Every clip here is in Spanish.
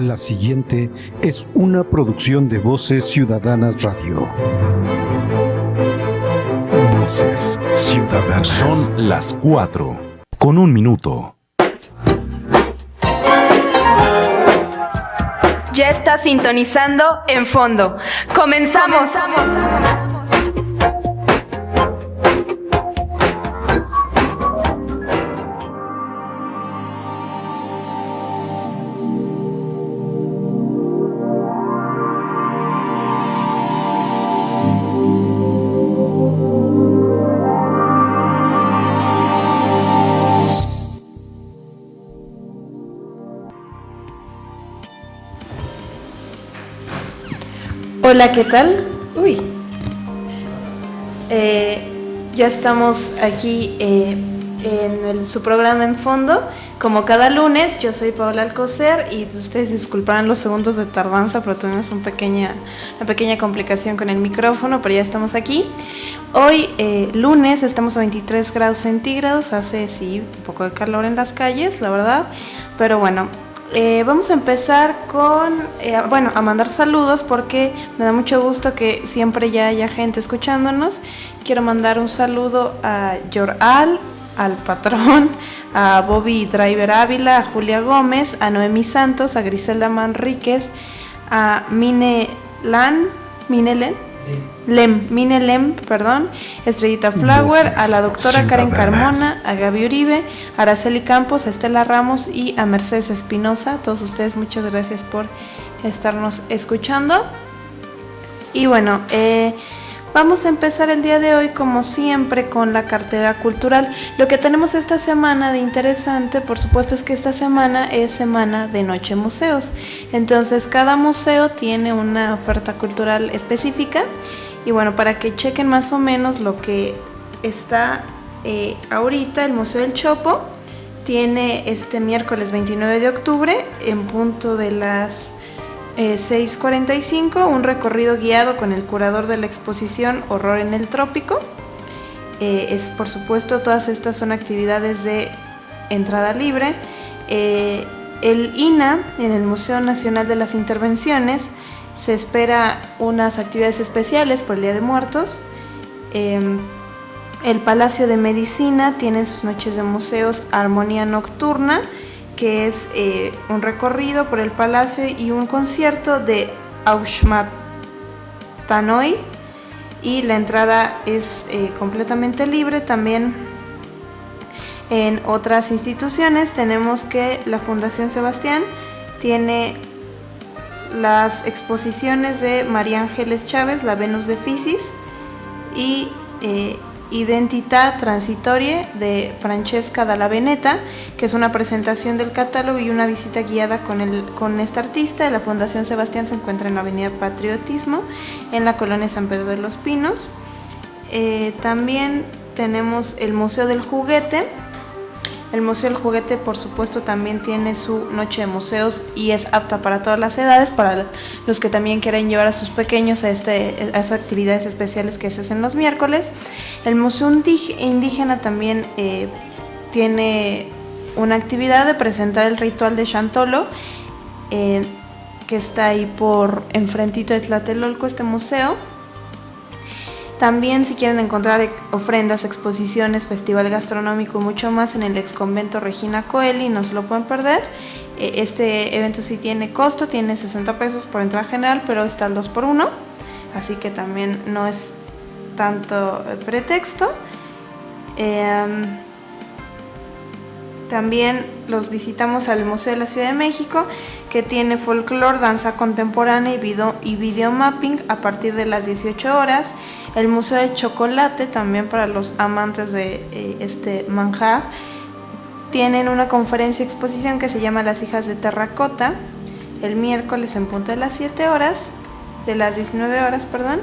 La siguiente es una producción de Voces Ciudadanas Radio. Voces Ciudadanas. Son las 4:01. Ya está sintonizando En Fondo. ¡Comenzamos! Hola, ¿qué tal? Ya estamos aquí en su programa En Fondo, como cada lunes. Yo soy Paola Alcocer y ustedes disculparán los segundos de tardanza, pero tuvimos una pequeña complicación con el micrófono, pero ya estamos aquí. Hoy, lunes, estamos a 23 grados centígrados, hace sí un poco de calor en las calles, la verdad, pero bueno. Vamos a empezar a mandar saludos porque me da mucho gusto que siempre ya haya gente escuchándonos. Quiero mandar un saludo a Yoral, al patrón, a Bobby Driver Ávila, a Julia Gómez, a Noemí Santos, a Griselda Manríquez, a Mine Lem, Estrellita Flower, a la doctora Karen Carmona, a Gaby Uribe, a Araceli Campos, a Estela Ramos y a Mercedes Espinosa. Todos ustedes, muchas gracias por estarnos escuchando. Y bueno, vamos a empezar el día de hoy, como siempre, con la cartera cultural. Lo que tenemos esta semana de interesante, por supuesto, es que esta semana es semana de Noche Museos. Entonces, cada museo tiene una oferta cultural específica. Y bueno, para que chequen más o menos lo que está ahorita, el Museo del Chopo tiene este miércoles 29 de octubre, en punto de las 6:45, un recorrido guiado con el curador de la exposición Horror en el Trópico. Por supuesto, todas estas son actividades de entrada libre. El INA, en el Museo Nacional de las Intervenciones, se espera unas actividades especiales por el Día de Muertos. El Palacio de Medicina tiene en sus noches de museos Armonía Nocturna, que es un recorrido por el palacio y un concierto de Aushmat Tanoi, y la entrada es completamente libre. También en otras instituciones tenemos que la Fundación Sebastián tiene las exposiciones de María Ángeles Chávez, La Venus de Fisis, y Identità Transitorie de Francesca Dalla Veneta, que es una presentación del catálogo y una visita guiada con esta artista. La Fundación Sebastián se encuentra en la Avenida Patriotismo, en la colonia San Pedro de los Pinos. También tenemos el Museo del Juguete. El Museo del Juguete, por supuesto, también tiene su noche de museos y es apta para todas las edades, para los que también quieren llevar a sus pequeños a esas actividades especiales que se hacen los miércoles. El Museo Indígena también tiene una actividad de presentar el ritual de Chantolo, que está ahí por enfrentito de Tlatelolco, este museo. También, si quieren encontrar ofrendas, exposiciones, festival gastronómico y mucho más, en el ex convento Regina Coeli, no se lo pueden perder. Este evento sí tiene costo, tiene 60 pesos por entrada general, pero está al 2x1, así que también no es tanto pretexto. También los visitamos al Museo de la Ciudad de México, que tiene folclore, danza contemporánea y video mapping a partir de las 18 horas. El Museo de Chocolate, también para los amantes de este manjar, tienen una conferencia exposición que se llama Las Hijas de Terracota, el miércoles en punto de las 19 horas, perdón.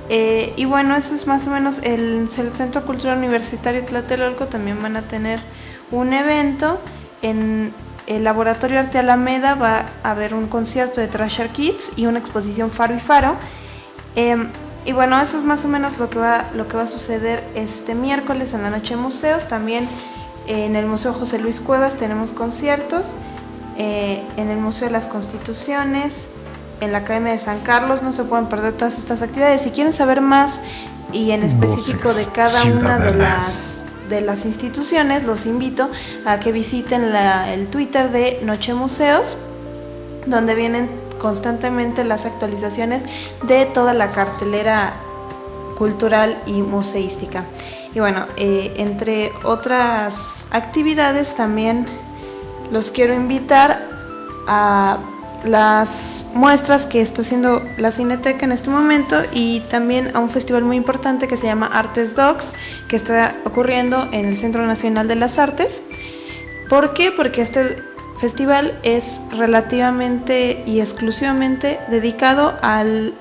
Y bueno, eso es más o menos el Centro Cultural Universitario Tlatelolco. También van a tener un evento en el Laboratorio Arte Alameda. Va a haber un concierto de Trasher Kids y una exposición Faro y Faro. Y bueno, eso es más o menos lo que va a suceder este miércoles en la noche de museos. También en el Museo José Luis Cuevas tenemos conciertos. en el Museo de las Constituciones, en la Academia de San Carlos. No se pueden perder todas estas actividades. Si quieren saber más y en específico de cada una de las instituciones, los invito a que visiten el Twitter de Noche Museos, donde vienen constantemente las actualizaciones de toda la cartelera cultural y museística. Y bueno, entre otras actividades también los quiero invitar a las muestras que está haciendo la Cineteca en este momento, y también a un festival muy importante que se llama Artes Docs, que está ocurriendo en el Centro Nacional de las Artes. ¿Por qué? Porque este festival es relativamente y exclusivamente dedicado al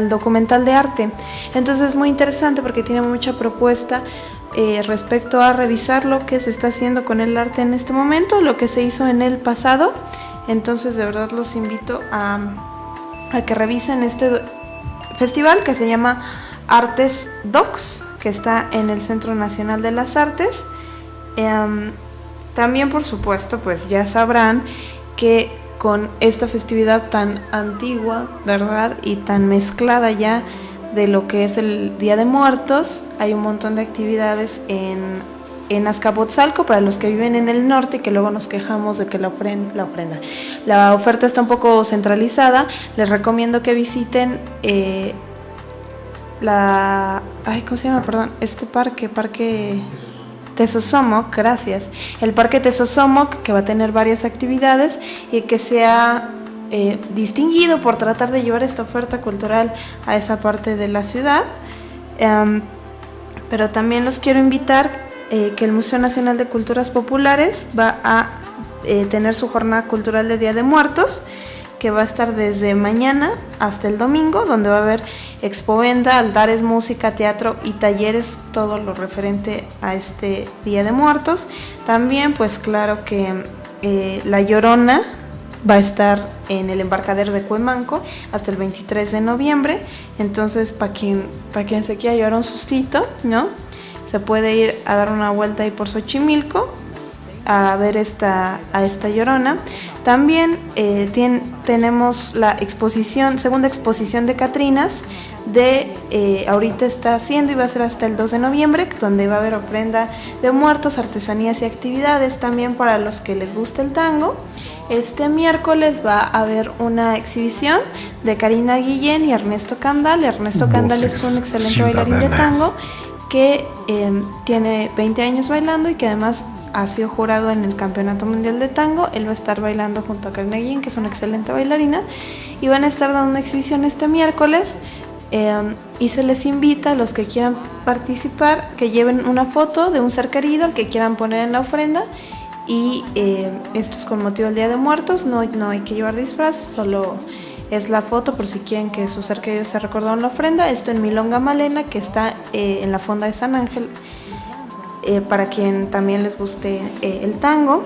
documental de arte. Entonces es muy interesante porque tiene mucha propuesta respecto a revisar lo que se está haciendo con el arte en este momento, lo que se hizo en el pasado. Entonces de verdad los invito a que revisen este festival que se llama Artes Docs, que está en el Centro Nacional de las Artes. También, por supuesto, pues ya sabrán que con esta festividad tan antigua, ¿verdad? Y tan mezclada ya de lo que es el Día de Muertos, hay un montón de actividades en Azcapotzalco para los que viven en el norte y que luego nos quejamos de que la oferta está un poco centralizada. Les recomiendo que visiten ¿cómo se llama? Perdón, este parque Tezosomoc, gracias. El Parque Tezosomoc, que va a tener varias actividades y que se ha distinguido por tratar de llevar esta oferta cultural a esa parte de la ciudad. Pero también los quiero invitar que el Museo Nacional de Culturas Populares va a tener su jornada cultural de Día de Muertos, que va a estar desde mañana hasta el domingo, donde va a haber expovenda, altares, música, teatro y talleres, todo lo referente a este Día de Muertos. También, pues claro que La Llorona va a estar en el embarcadero de Cuemanco hasta el 23 de noviembre. Entonces, para quien se quiera llevar un sustito, ¿no?, se puede ir a dar una vuelta ahí por Xochimilco a ver a esta Llorona. También tenemos la segunda exposición de Catrinas, ahorita está haciendo y va a ser hasta el 2 de noviembre, donde va a haber ofrenda de muertos, artesanías y actividades también para los que les gusta el tango. Este miércoles va a haber una exhibición de Karina Guillén y Ernesto Candal. Ernesto Candal es un excelente bailarín de tango que tiene 20 años bailando y que además ha sido jurado en el Campeonato Mundial de Tango. Él va a estar bailando junto a Karina Guillén, que es una excelente bailarina, y van a estar dando una exhibición este miércoles. Y se les invita a los que quieran participar que lleven una foto de un ser querido al que quieran poner en la ofrenda, y esto es con motivo del Día de Muertos. No hay que llevar disfraz, solo es la foto por si quieren que su ser querido se recordado en la ofrenda. Esto en Milonga Malena, que está en la Fonda de San Ángel, para quien también les guste el tango.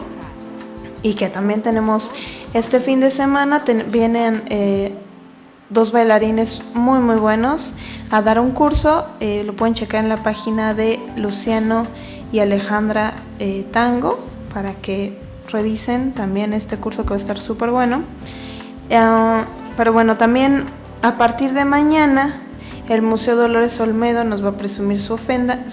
Y que también tenemos este fin de semana, vienen 2 bailarines muy muy buenos a dar un curso. Lo pueden checar en la página de Luciano y Alejandra Tango, para que revisen también este curso, que va a estar súper bueno. Pero bueno, también a partir de mañana el Museo Dolores Olmedo nos va a presumir su ofrenda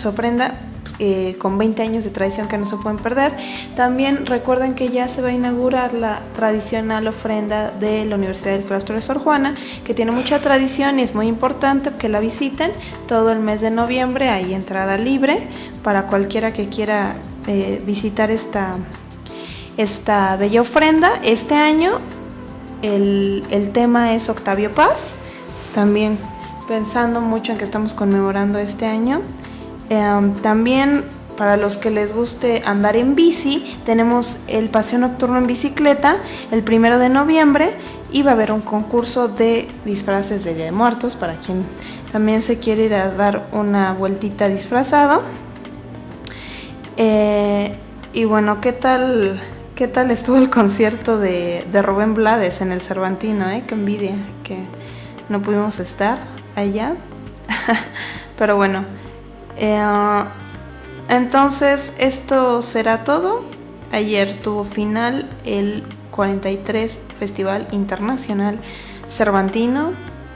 con 20 años de tradición que no se pueden perder. También recuerden que ya se va a inaugurar la tradicional ofrenda de la Universidad del Claustro de Sor Juana, que tiene mucha tradición y es muy importante que la visiten. Todo el mes de noviembre hay entrada libre para cualquiera que quiera visitar esta bella ofrenda. Este año el tema es Octavio Paz, también pensando mucho en que estamos conmemorando este año. También para los que les guste andar en bici, tenemos el paseo nocturno en bicicleta el 1 de noviembre, y va a haber un concurso de disfraces de Día de Muertos para quien también se quiere ir a dar una vueltita disfrazado. Y bueno, ¿qué tal estuvo el concierto de Rubén Blades en el Cervantino? Qué envidia que no pudimos estar allá. Pero bueno, entonces esto será todo. ayer tuvo final el 43 Festival Internacional Cervantino,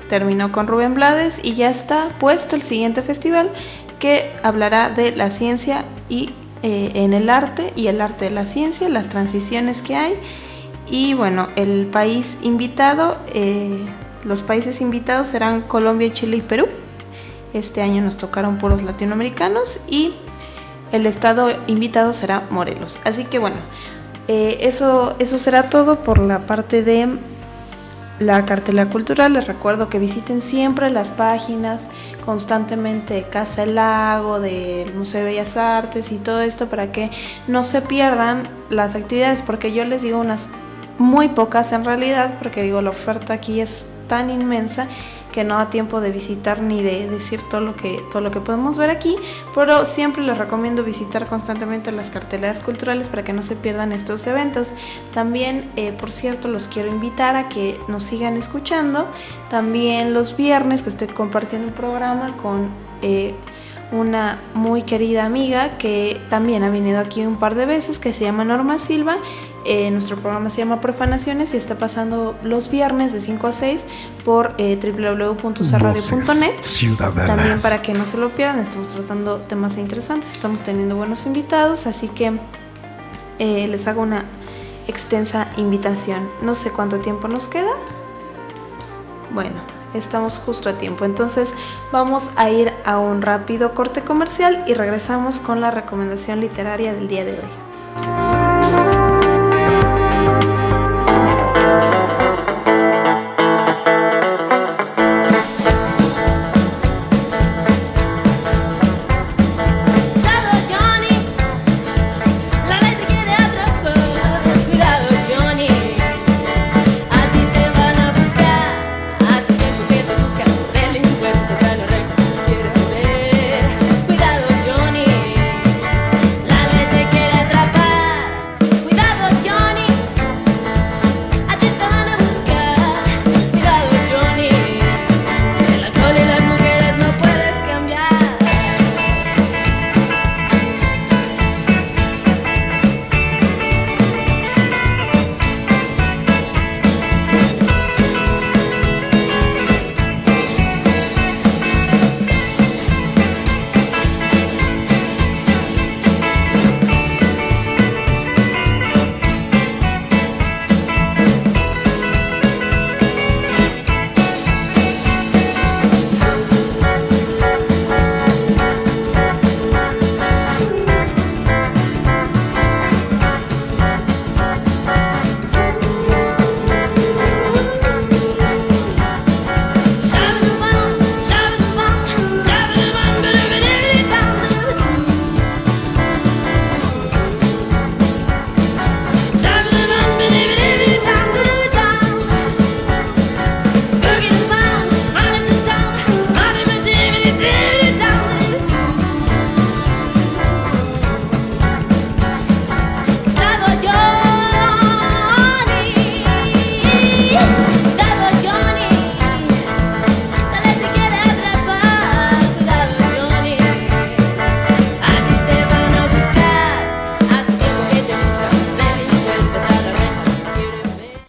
terminó con Rubén Blades y ya está puesto el siguiente festival que hablará de la ciencia y en el arte y el arte de la ciencia, las transiciones que hay. Y bueno, el país invitado, los países invitados serán Colombia, Chile y Perú. Este año nos tocaron puros latinoamericanos y el estado invitado será Morelos. Así que bueno, eso será todo por la parte de la cartelera cultural. Les recuerdo que visiten siempre las páginas constantemente de Casa del Lago, del Museo de Bellas Artes y todo esto para que no se pierdan las actividades, porque yo les digo unas muy pocas en realidad, porque digo la oferta aquí es tan inmensa que no da tiempo de visitar ni de decir todo lo que podemos ver aquí, pero siempre les recomiendo visitar constantemente las carteleras culturales para que no se pierdan estos eventos. También, por cierto, los quiero invitar a que nos sigan escuchando también los viernes, que estoy compartiendo un programa con una muy querida amiga que también ha venido aquí un par de veces, que se llama Norma Silva. Nuestro programa se llama Profanaciones y está pasando los viernes de 5 a 6 por www.usarradio.net. También para que no se lo pierdan, estamos tratando temas interesantes, estamos teniendo buenos invitados, así que les hago una extensa invitación. No sé cuánto tiempo nos queda. Bueno, estamos justo a tiempo, entonces vamos a ir a un rápido corte comercial y regresamos con la recomendación literaria del día de hoy.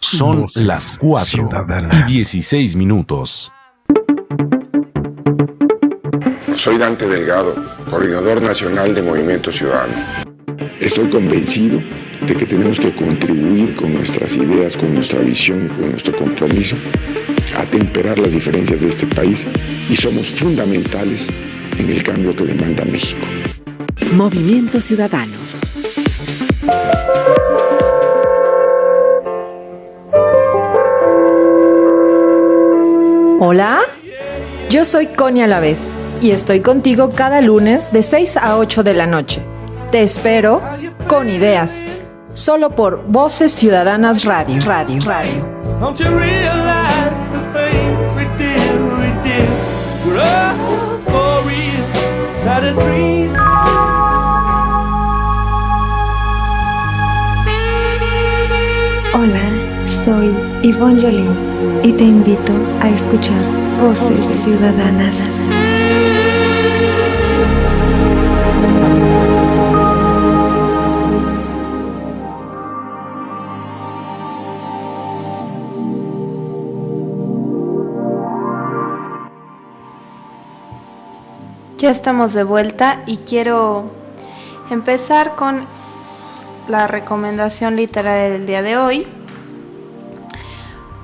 Son las 4:16. Soy Dante Delgado, coordinador nacional de Movimiento Ciudadano. Estoy convencido de que tenemos que contribuir con nuestras ideas, con nuestra visión y con nuestro compromiso a temperar las diferencias de este país y somos fundamentales en el cambio que demanda México. Movimiento Ciudadano. Hola, yo soy Connie Alavés y estoy contigo cada lunes de 6 a 8 de la noche. Te espero con ideas, solo por Voces Ciudadanas Radio. Don't you realize the things we did, we're all for real, not a dream. Hola, soy Yvonne Jolín y te invito a escuchar Voces Ciudadanas. Ya estamos de vuelta y quiero empezar con la recomendación literaria del día de hoy.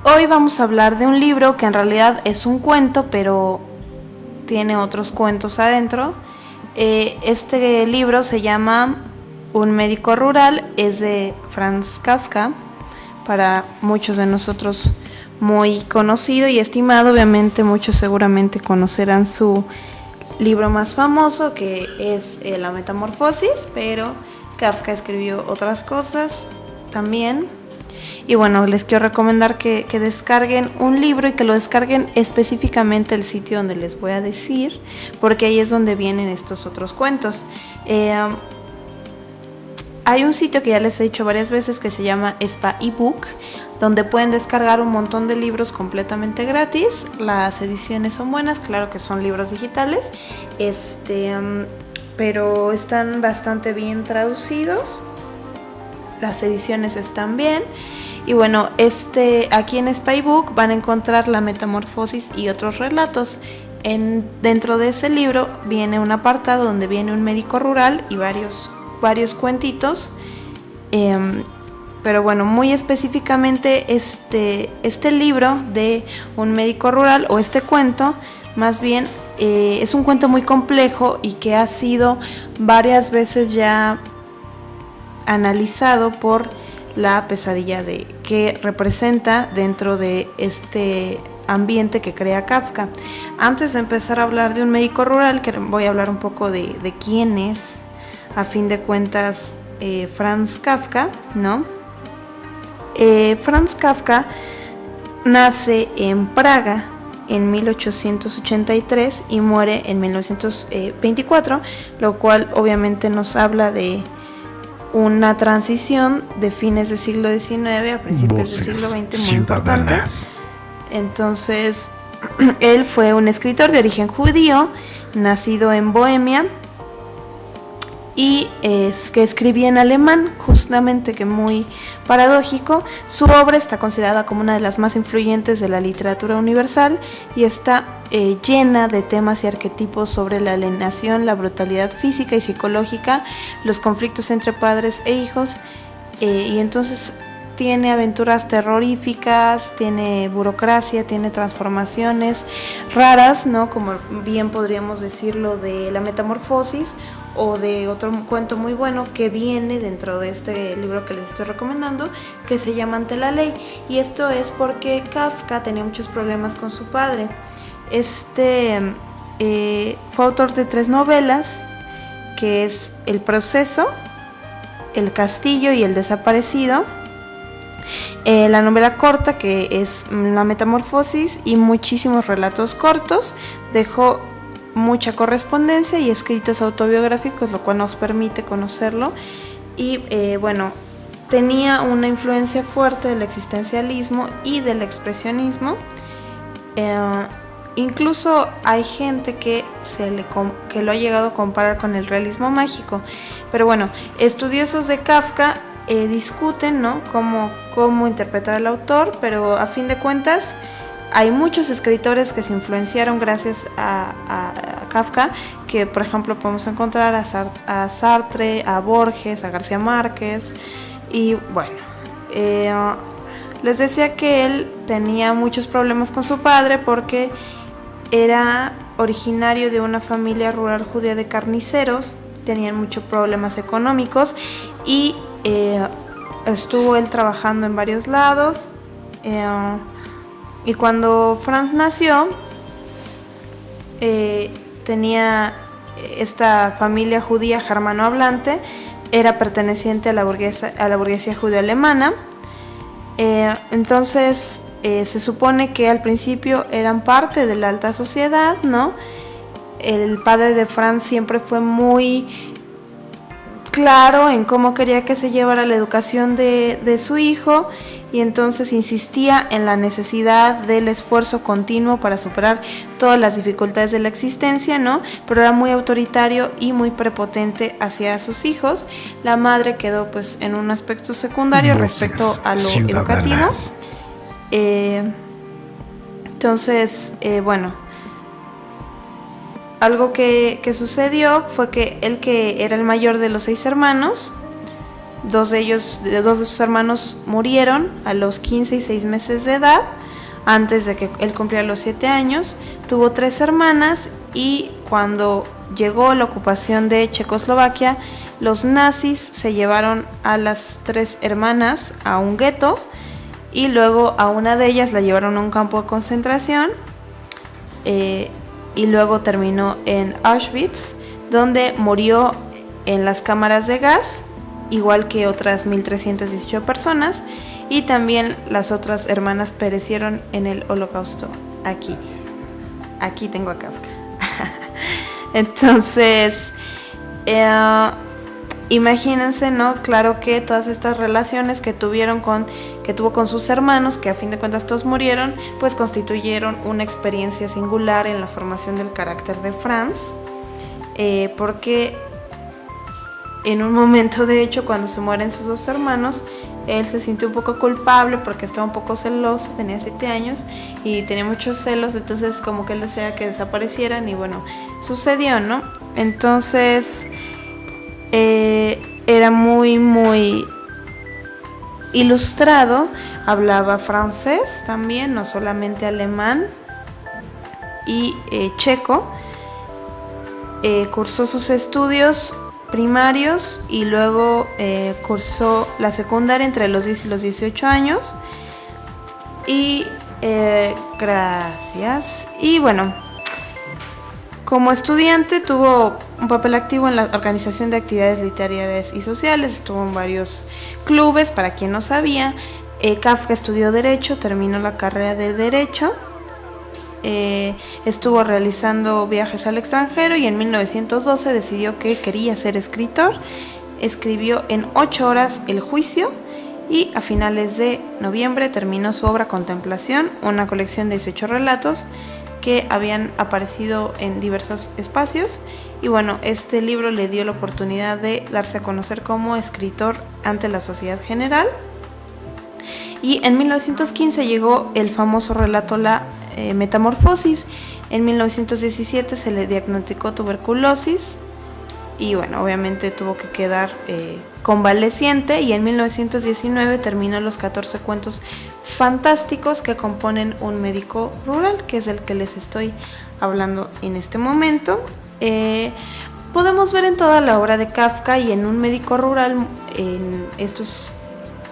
Hoy vamos a hablar de un libro que en realidad es un cuento, pero tiene otros cuentos adentro. Este libro se llama Un médico rural, es de Franz Kafka, para muchos de nosotros muy conocido y estimado. Obviamente muchos seguramente conocerán su libro más famoso, que es La Metamorfosis, pero Kafka escribió otras cosas también. Y bueno, les quiero recomendar que descarguen un libro y que lo descarguen específicamente el sitio donde les voy a decir, porque ahí es donde vienen estos otros cuentos. Hay un sitio que ya les he dicho varias veces que se llama Spa eBook, donde pueden descargar un montón de libros completamente gratis. Las ediciones son buenas, claro que son libros digitales, pero están bastante bien traducidos. Las ediciones están bien. Y bueno, aquí en Spa eBook van a encontrar La Metamorfosis y otros relatos. Dentro de ese libro viene un apartado donde viene un médico rural y varios cuentitos, pero bueno, muy específicamente este libro de Un médico rural, o este cuento más bien, es un cuento muy complejo y que ha sido varias veces ya analizado por la pesadilla que representa dentro de este ambiente que crea Kafka. Antes de empezar a hablar de Un médico rural, que voy a hablar un poco de quién es, a fin de cuentas, Franz Kafka, ¿no? Franz Kafka nace en Praga en 1883 y muere en 1924, lo cual obviamente nos habla de una transición de fines del siglo XIX a principios del siglo XX muy importante. Entonces, él fue un escritor de origen judío, nacido en Bohemia, y que escribía en alemán, justamente, que muy paradójico. Su obra está considerada como una de las más influyentes de la literatura universal y está llena de temas y arquetipos sobre la alienación, la brutalidad física y psicológica, los conflictos entre padres e hijos, y entonces tiene aventuras terroríficas, tiene burocracia, tiene transformaciones raras, ¿no? Como bien podríamos decirlo de La Metamorfosis, o de otro cuento muy bueno que viene dentro de este libro que les estoy recomendando, que se llama Ante la ley. Y esto es porque Kafka tenía muchos problemas con su padre. Fue autor de 3 novelas, que es El proceso, El castillo y El desaparecido. La novela corta, que es La Metamorfosis, y muchísimos relatos cortos. Dejó mucha correspondencia y escritos autobiográficos, lo cual nos permite conocerlo. Y bueno, tenía una influencia fuerte del existencialismo y del expresionismo. Incluso hay gente que lo ha llegado a comparar con el realismo mágico. Pero bueno, estudiosos de Kafka discuten, ¿no?, cómo interpretar al autor, pero a fin de cuentas hay muchos escritores que se influenciaron gracias a Kafka, que por ejemplo podemos encontrar a Sartre, a Borges, a García Márquez. Y bueno, les decía que él tenía muchos problemas con su padre porque era originario de una familia rural judía de carniceros, tenían muchos problemas económicos y estuvo él trabajando en varios lados. Y cuando Franz nació, tenía esta familia judía germanohablante, era perteneciente a la burguesía judeo-alemana. Entonces se supone que al principio eran parte de la alta sociedad, ¿no? El padre de Franz siempre fue muy claro en cómo quería que se llevara la educación de su hijo, y entonces insistía en la necesidad del esfuerzo continuo para superar todas las dificultades de la existencia, ¿no? Pero era muy autoritario y muy prepotente hacia sus hijos. La madre quedó pues en un aspecto secundario respecto a lo educativo. Entonces, bueno, algo que sucedió fue que él, que era el mayor de los 6 hermanos, dos de sus hermanos murieron a los 15 y 6 meses de edad, antes de que él cumpliera los 7 años. Tuvo 3 hermanas y cuando llegó la ocupación de Checoslovaquia, los nazis se llevaron a las 3 hermanas a un gueto y luego a una de ellas la llevaron a un campo de concentración y luego terminó en Auschwitz, donde murió en las cámaras de gas, igual que otras 1.318 personas, y también las otras hermanas perecieron en el Holocausto. Aquí tengo a Kafka. Entonces, imagínense, ¿no? Claro que todas estas relaciones que tuvo con sus hermanos, que a fin de cuentas todos murieron, pues constituyeron una experiencia singular en la formación del carácter de Franz, porque en un momento, de hecho, cuando se mueren sus 2 hermanos, él se sintió un poco culpable porque estaba un poco celoso, tenía 7 años y tenía muchos celos, entonces como que él deseaba que desaparecieran y bueno, sucedió, ¿no? Entonces era muy, muy ilustrado, hablaba francés también, no solamente alemán y checo, cursó sus estudios primarios y luego cursó la secundaria entre los 10 y los 18 años y gracias. Y bueno, como estudiante tuvo un papel activo en la organización de actividades literarias y sociales, estuvo en varios clubes. Para quien no sabía, Kafka estudió Derecho, terminó la carrera de Derecho, estuvo realizando viajes al extranjero y en 1912 decidió que quería ser escritor. Escribió en 8 horas El juicio y a finales de noviembre terminó su obra Contemplación, una colección de 18 relatos que habían aparecido en diversos espacios. Y bueno, este libro le dio la oportunidad de darse a conocer como escritor ante la sociedad general. Y en 1915 llegó el famoso relato La Metamorfosis. En 1917 se le diagnosticó tuberculosis y bueno, obviamente tuvo que quedar convaleciente, y en 1919 terminó los 14 cuentos fantásticos que componen Un médico rural, que es el que les estoy hablando en este momento. Podemos ver en toda la obra de Kafka y en Un médico rural, en estos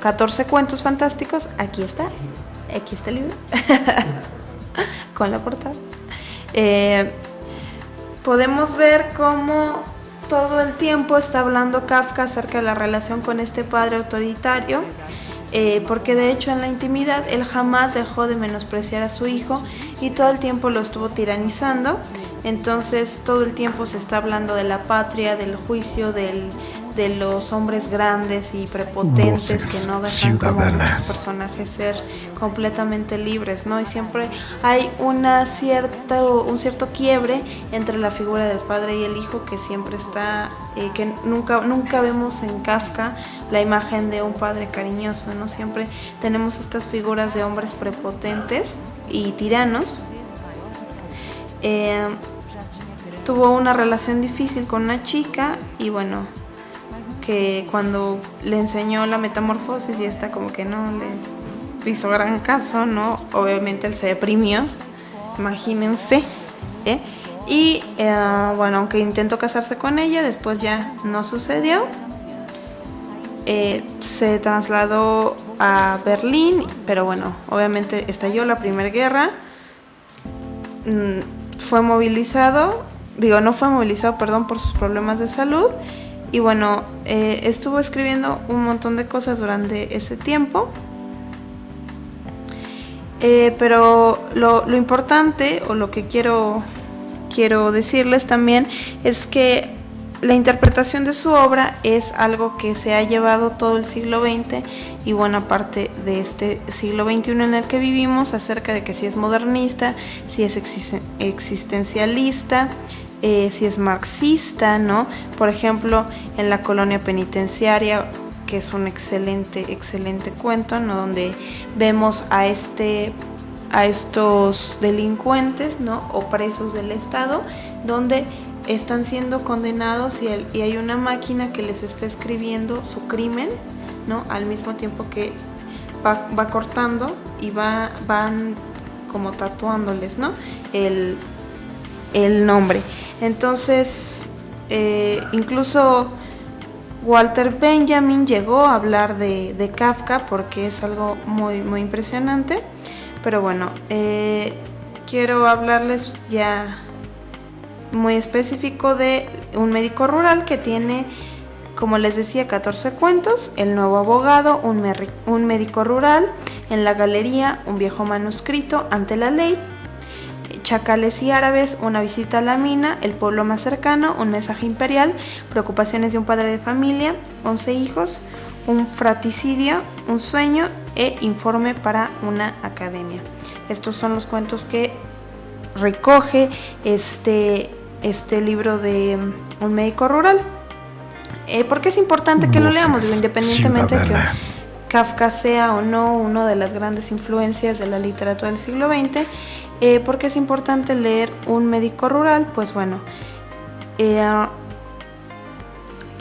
14 cuentos fantásticos, aquí está el libro con la portada. Podemos ver cómo todo el tiempo está hablando Kafka acerca de la relación con este padre autoritario, porque de hecho en la intimidad él jamás dejó de menospreciar a su hijo y todo el tiempo lo estuvo tiranizando. Entonces todo el tiempo se está hablando de la patria, del juicio, de los hombres grandes y prepotentes que no dejan como a muchos personajes ser completamente libres, ¿no? Y siempre hay un cierto quiebre entre la figura del padre y el hijo, que siempre está, que nunca vemos en Kafka la imagen de un padre cariñoso, ¿no? Siempre tenemos estas figuras de hombres prepotentes y tiranos. Tuvo una relación difícil con una chica y bueno, que cuando le enseñó la metamorfosis y esta como que no le hizo gran caso, ¿no? Obviamente él se deprimió, imagínense, y bueno, aunque intentó casarse con ella, después ya no sucedió. Se trasladó a Berlín, pero bueno, obviamente estalló la Primera Guerra. No fue movilizado, por sus problemas de salud. Y bueno, estuvo escribiendo un montón de cosas durante ese tiempo. Pero lo importante, o lo que quiero decirles también, es que la interpretación de su obra es algo que se ha llevado todo el siglo XX y buena parte de este siglo XXI en el que vivimos, acerca de que si es modernista, si es existencialista, si es marxista, ¿no? Por ejemplo, en La colonia penitenciaria, que es un excelente cuento, ¿no? Donde vemos a a estos delincuentes, ¿no? O presos del Estado, donde están siendo condenados y hay una máquina que les está escribiendo su crimen, ¿no? Al mismo tiempo que va cortando y van como tatuándoles, ¿no? el nombre. Entonces, incluso Walter Benjamin llegó a hablar de Kafka porque es algo muy, muy impresionante. Pero bueno, quiero hablarles ya muy específico de Un médico rural, que tiene, como les decía, 14 cuentos: El nuevo abogado, un médico rural, En la galería, Un viejo manuscrito, Ante la ley, Chacales y árabes, Una visita a la mina, El pueblo más cercano, Un mensaje imperial, Preocupaciones de un padre de familia, 11 hijos, Un fratricidio, Un sueño e Informe para una academia. Estos son los cuentos que recoge este libro de Un médico rural. ¿Por qué es importante que lo leamos? Independientemente de que Kafka sea o no una de las grandes influencias de la literatura del siglo XX, ¿por qué es importante leer Un médico rural? Pues bueno,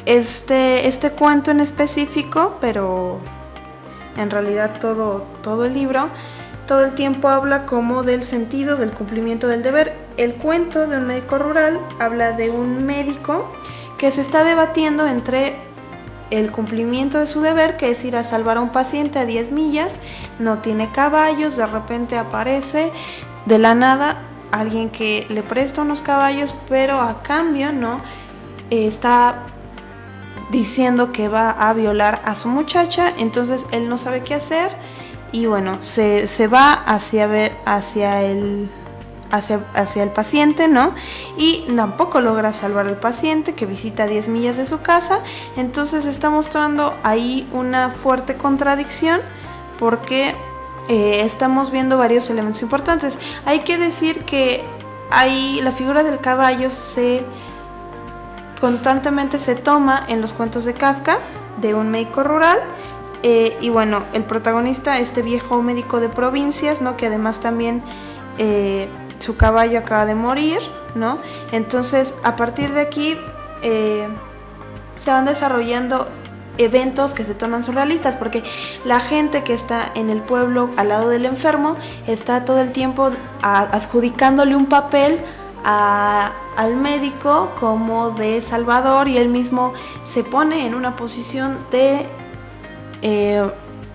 este cuento en específico, pero en realidad todo el libro, todo el tiempo habla como del sentido del cumplimiento del deber. El cuento de Un médico rural habla de un médico que se está debatiendo entre el cumplimiento de su deber, que es ir a salvar a un paciente a 10 millas, no tiene caballos, de repente aparece de la nada alguien que le presta unos caballos, pero a cambio no está diciendo que va a violar a su muchacha. Entonces él no sabe qué hacer y bueno, se va hacia el paciente, ¿no? Y tampoco logra salvar al paciente, que visita 10 millas de su casa. Entonces está mostrando ahí una fuerte contradicción, porque estamos viendo varios elementos importantes. Hay que decir que ahí la figura del caballo constantemente se toma en los cuentos de Kafka, de Un médico rural. Y bueno, el protagonista, este viejo médico de provincias, ¿no? Que además también su caballo acaba de morir, ¿no? Entonces, a partir de aquí se van desarrollando eventos que se tornan surrealistas, porque la gente que está en el pueblo al lado del enfermo está todo el tiempo adjudicándole un papel al médico como de salvador, y él mismo se pone en una posición de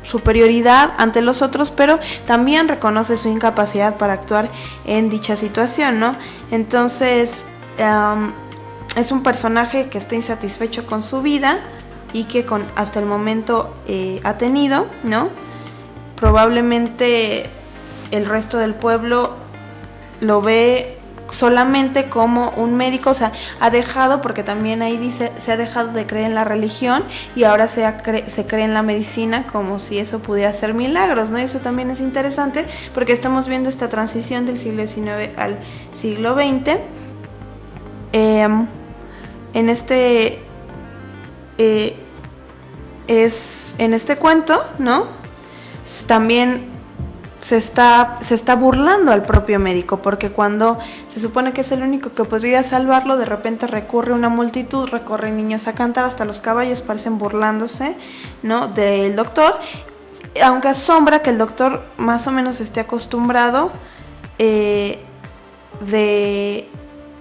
superioridad ante los otros, pero también reconoce su incapacidad para actuar en dicha situación, ¿no? Entonces es un personaje que está insatisfecho con su vida y que hasta el momento ha tenido, ¿no? Probablemente el resto del pueblo lo ve solamente como un médico, o sea, ha dejado, porque también ahí dice, se ha dejado de creer en la religión y ahora se cree en la medicina, como si eso pudiera hacer milagros, ¿no? Y eso también es interesante, porque estamos viendo esta transición del siglo XIX al siglo XX. En este cuento, ¿no? También se está burlando al propio médico, porque cuando se supone que es el único que podría salvarlo, de repente recurre una multitud, recorren niños a cantar, hasta los caballos parecen burlándose, ¿no? Del doctor, aunque asombra que el doctor más o menos esté acostumbrado de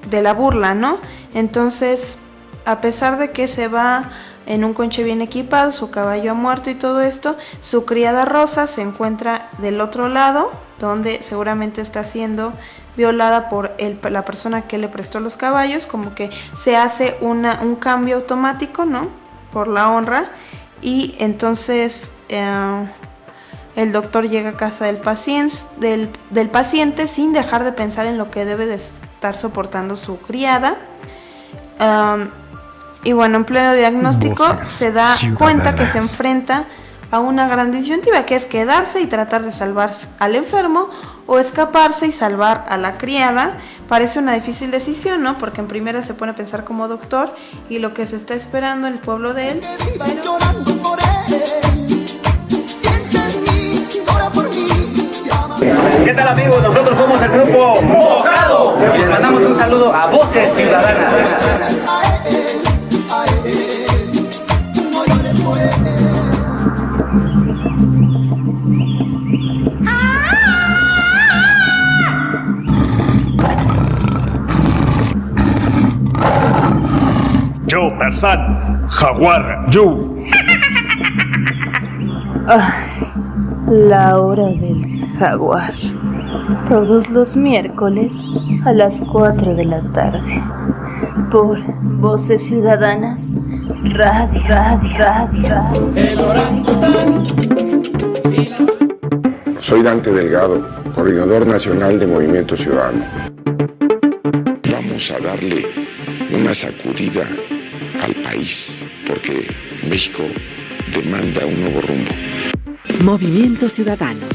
la burla, ¿no? Entonces, a pesar de que se va en un coche bien equipado, su caballo ha muerto y todo esto, su criada Rosa se encuentra del otro lado, donde seguramente está siendo violada por la persona que le prestó los caballos. Como que se hace un cambio automático, ¿no? Por la honra. Y entonces el doctor llega a casa del paciente sin dejar de pensar en lo que debe de estar soportando su criada. Y bueno, en pleno diagnóstico se da cuenta que se enfrenta a una gran disyuntiva, que es quedarse y tratar de salvar al enfermo, o escaparse y salvar a la criada. Parece una difícil decisión, ¿no? Porque en primera se pone a pensar como doctor y lo que se está esperando en el pueblo de él. ¿Qué tal, amigos? Nosotros somos el grupo Mojado y les mandamos un saludo a Voces Ciudadanas. Yo, Tarzán, Jaguar, yo. La hora del jaguar. Todos los miércoles a las 4 de la tarde. Por Voces Ciudadanas, radio. El orangután. Soy Dante Delgado, coordinador nacional de Movimiento Ciudadano. Vamos a darle una sacudida al país, porque México demanda un nuevo rumbo. Movimiento Ciudadano.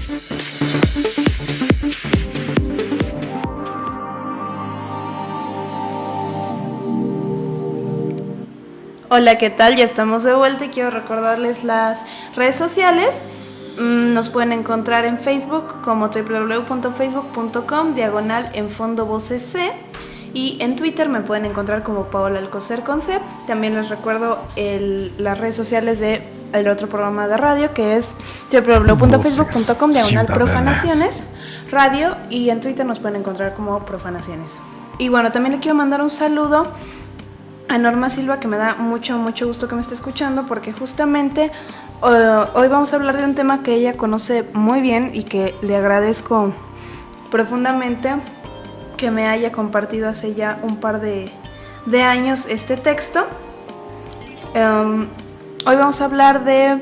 Hola, ¿qué tal? Ya estamos de vuelta y quiero recordarles las redes sociales. Nos pueden encontrar en Facebook como www.facebook.com/enfondovocesc y en Twitter me pueden encontrar como Paola Alcocer con C. También les recuerdo las redes sociales de el otro programa de radio que es www.facebook.com/profanaciones radio y en Twitter nos pueden encontrar como Profanaciones. Y bueno, también le quiero mandar un saludo a Norma Silva, que me da mucho gusto que me esté escuchando, porque justamente hoy vamos a hablar de un tema que ella conoce muy bien y que le agradezco profundamente que me haya compartido hace ya un par de años este texto. Hoy vamos a hablar de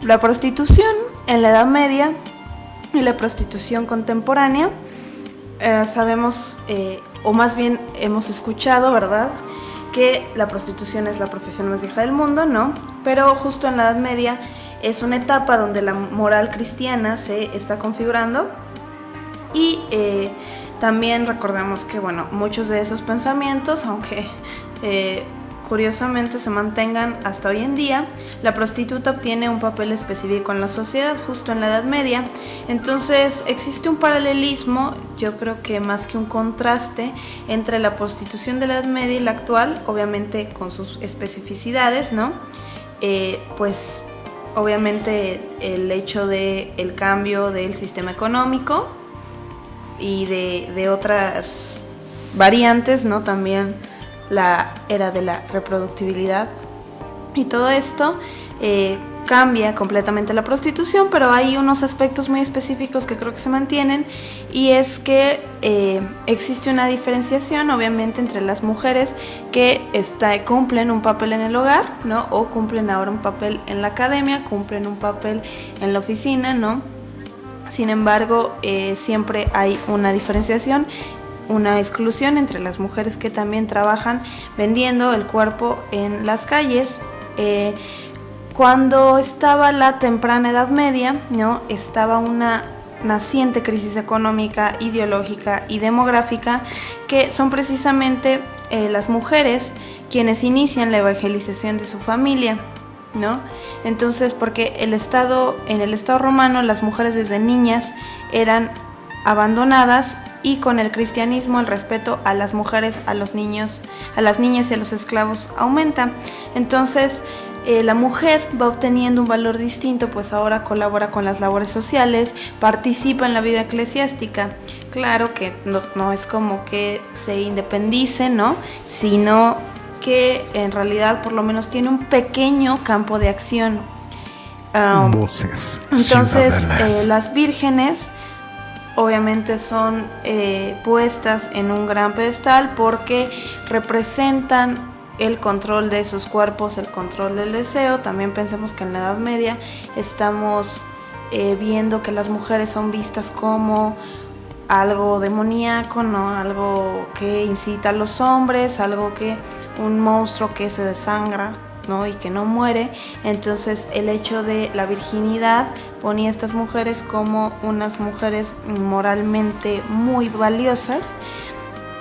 la prostitución en la Edad Media y la prostitución contemporánea. Sabemos, o más bien hemos escuchado, ¿verdad?, que la prostitución es la profesión más vieja del mundo, ¿no? Pero justo en la Edad Media es una etapa donde la moral cristiana se está configurando y también recordemos que, bueno, muchos de esos pensamientos, aunque curiosamente se mantengan hasta hoy en día, la prostituta obtiene un papel específico en la sociedad justo en la Edad Media. Entonces existe un paralelismo, yo creo que más que un contraste, entre la prostitución de la Edad Media y la actual, obviamente con sus especificidades, ¿no? Pues obviamente el hecho del cambio del sistema económico y de otras variantes, ¿no? También la era de la reproductibilidad y todo esto cambia completamente la prostitución, pero hay unos aspectos muy específicos que creo que se mantienen, y es que existe una diferenciación obviamente entre las mujeres que cumplen un papel en el hogar, ¿no? O cumplen ahora un papel en la academia, cumplen un papel en la oficina, ¿no? Sin embargo, siempre hay una diferenciación, una exclusión entre las mujeres que también trabajan vendiendo el cuerpo en las calles. Cuando estaba la temprana Edad Media, ¿no?, estaba una naciente crisis económica, ideológica y demográfica, que son precisamente las mujeres quienes inician la evangelización de su familia, ¿no? Entonces, porque en el Estado romano las mujeres desde niñas eran abandonadas, y con el cristianismo el respeto a las mujeres, a los niños, a las niñas y a los esclavos aumenta. Entonces la mujer va obteniendo un valor distinto, pues ahora colabora con las labores sociales, participa en la vida eclesiástica. Claro que no es como que se independice, ¿no?, sino que en realidad por lo menos tiene un pequeño campo de acción. Voces Entonces ciudadanas. las vírgenes obviamente son puestas en un gran pedestal porque representan el control de sus cuerpos, el control del deseo. También pensemos que en la Edad Media estamos viendo que las mujeres son vistas como algo demoníaco, ¿no? Algo que incita a los hombres, un monstruo que se desangra, ¿no?, y que no muere. Entonces el hecho de la virginidad ponía a estas mujeres como unas mujeres moralmente muy valiosas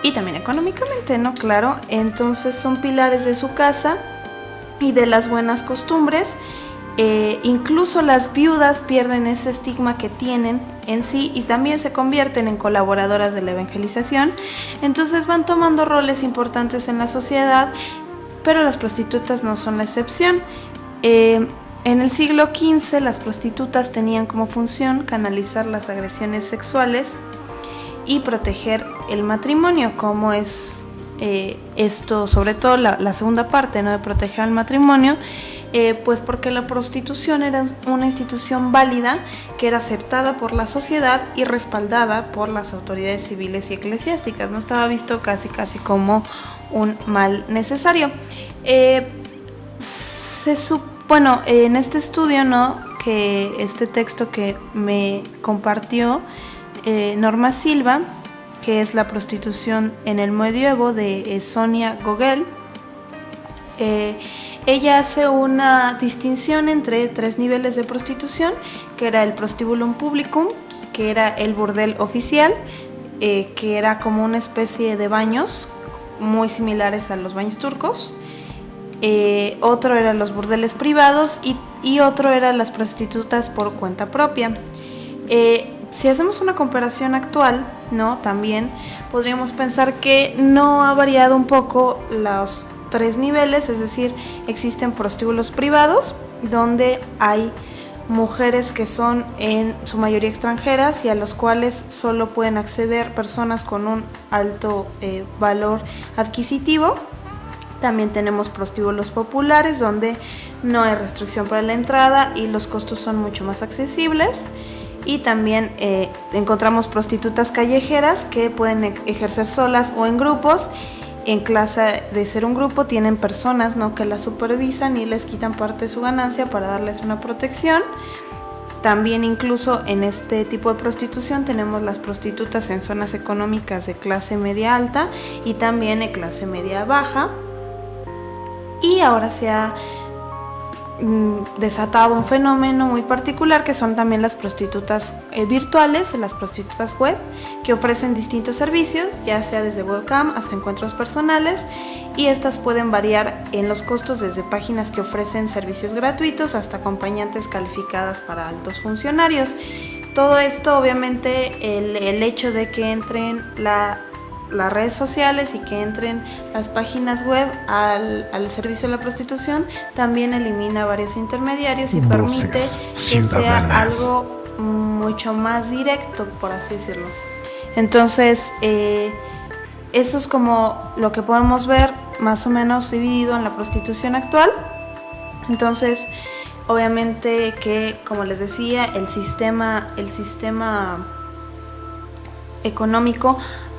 y también económicamente, ¿no? Claro, entonces son pilares de su casa y de las buenas costumbres, Incluso las viudas pierden ese estigma que tienen en sí y también se convierten en colaboradoras de la evangelización. Entonces van tomando roles importantes en la sociedad, pero las prostitutas no son la excepción. En el siglo XV las prostitutas tenían como función canalizar las agresiones sexuales y proteger el matrimonio, como es esto, sobre todo la segunda parte, ¿no?, de proteger el matrimonio, pues porque la prostitución era una institución válida que era aceptada por la sociedad y respaldada por las autoridades civiles y eclesiásticas. No estaba visto casi como un mal necesario. Bueno, en este estudio, ¿no?, que este texto que me compartió Norma Silva, que es La prostitución en el medioevo, de Sonia Gogel, ella hace una distinción entre 3 niveles de prostitución, que era el prostibulum publicum, que era el burdel oficial, que era como una especie de baños muy similares a los baños turcos. Otro eran los burdeles privados y otro eran las prostitutas por cuenta propia. Si hacemos una comparación actual, ¿no?, también podríamos pensar que no ha variado un poco los 3 niveles, es decir, existen prostíbulos privados donde hay mujeres que son en su mayoría extranjeras y a los cuales solo pueden acceder personas con un alto valor adquisitivo. También tenemos prostíbulos populares donde no hay restricción para la entrada y los costos son mucho más accesibles. Y también encontramos prostitutas callejeras que pueden ejercer solas o en grupos. En clase de ser un grupo tienen personas, ¿no?, que las supervisan y les quitan parte de su ganancia para darles una protección. También incluso en este tipo de prostitución tenemos las prostitutas en zonas económicas de clase media alta y también en clase media baja. Y ahora se ha desatado un fenómeno muy particular que son también las prostitutas virtuales, las prostitutas web, que ofrecen distintos servicios, ya sea desde webcam hasta encuentros personales, y estas pueden variar en los costos desde páginas que ofrecen servicios gratuitos hasta acompañantes calificadas para altos funcionarios. Todo esto, obviamente, el hecho de que entren las redes sociales y que entren las páginas web al servicio de la prostitución también elimina varios intermediarios y permite que sea algo mucho más directo, por así decirlo. Entonces, eso es como lo que podemos ver más o menos dividido en la prostitución actual. Entonces, obviamente que, como les decía, el sistema económico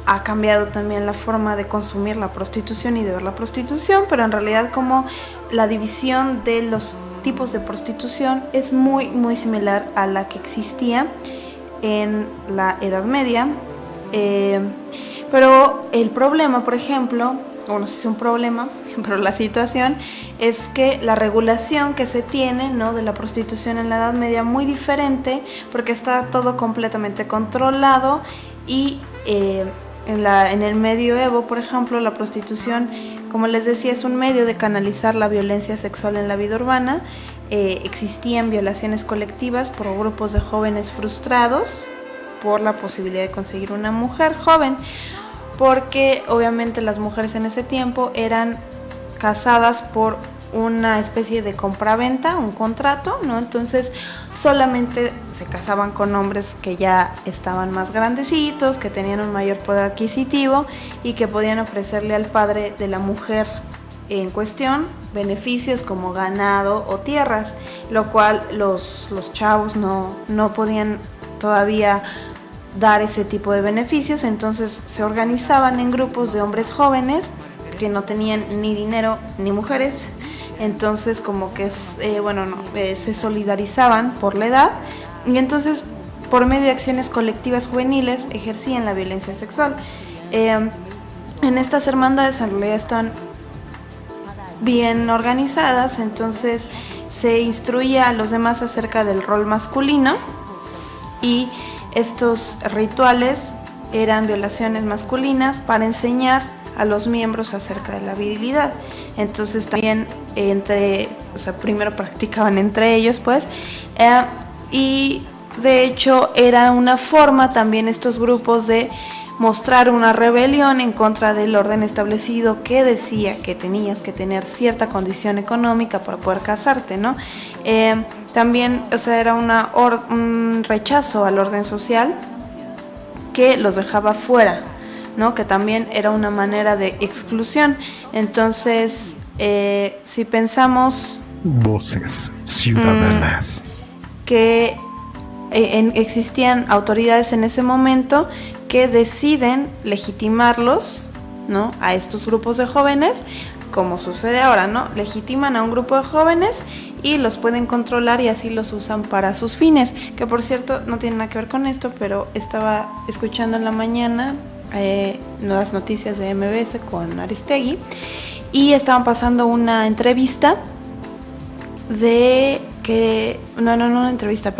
ha cambiado también la forma de consumir la prostitución y de ver la prostitución, pero en realidad como la división de los tipos de prostitución es muy similar a la que existía en la Edad Media. Pero el problema, por ejemplo, o no sé si es un problema, pero la situación es que la regulación que se tiene, ¿no?, de la prostitución en la Edad Media muy diferente, porque está todo completamente controlado y en el medioevo, por ejemplo, la prostitución, como les decía, es un medio de canalizar la violencia sexual en la vida urbana. Existían violaciones colectivas por grupos de jóvenes frustrados por la posibilidad de conseguir una mujer joven, porque obviamente las mujeres en ese tiempo eran casadas por una especie de compraventa, un contrato, ¿no? Entonces solamente se casaban con hombres que ya estaban más grandecitos, que tenían un mayor poder adquisitivo y que podían ofrecerle al padre de la mujer en cuestión beneficios como ganado o tierras, lo cual los chavos no podían todavía dar ese tipo de beneficios. Entonces se organizaban en grupos de hombres jóvenes que no tenían ni dinero ni mujeres. Entonces como que se solidarizaban por la edad y entonces por medio de acciones colectivas juveniles ejercían la violencia sexual. En estas hermandades en realidad están bien organizadas, entonces se instruía a los demás acerca del rol masculino y estos rituales eran violaciones masculinas para enseñar a los miembros acerca de la virilidad. Entonces también primero practicaban entre ellos, pues, y de hecho era una forma también estos grupos de mostrar una rebelión en contra del orden establecido que decía que tenías que tener cierta condición económica para poder casarte, ¿no? También, era un rechazo al orden social que los dejaba fuera, ¿no? Que también era una manera de exclusión. Entonces, si pensamos... Voces ciudadanas. Que existían autoridades en ese momento que deciden legitimarlos, ¿no? A estos grupos de jóvenes, como sucede ahora, ¿no? Legitiman a un grupo de jóvenes y los pueden controlar y así los usan para sus fines, que por cierto no tiene nada que ver con esto, pero estaba escuchando en la mañana nuevas noticias de MBS con Aristegui y estaban pasando una entrevista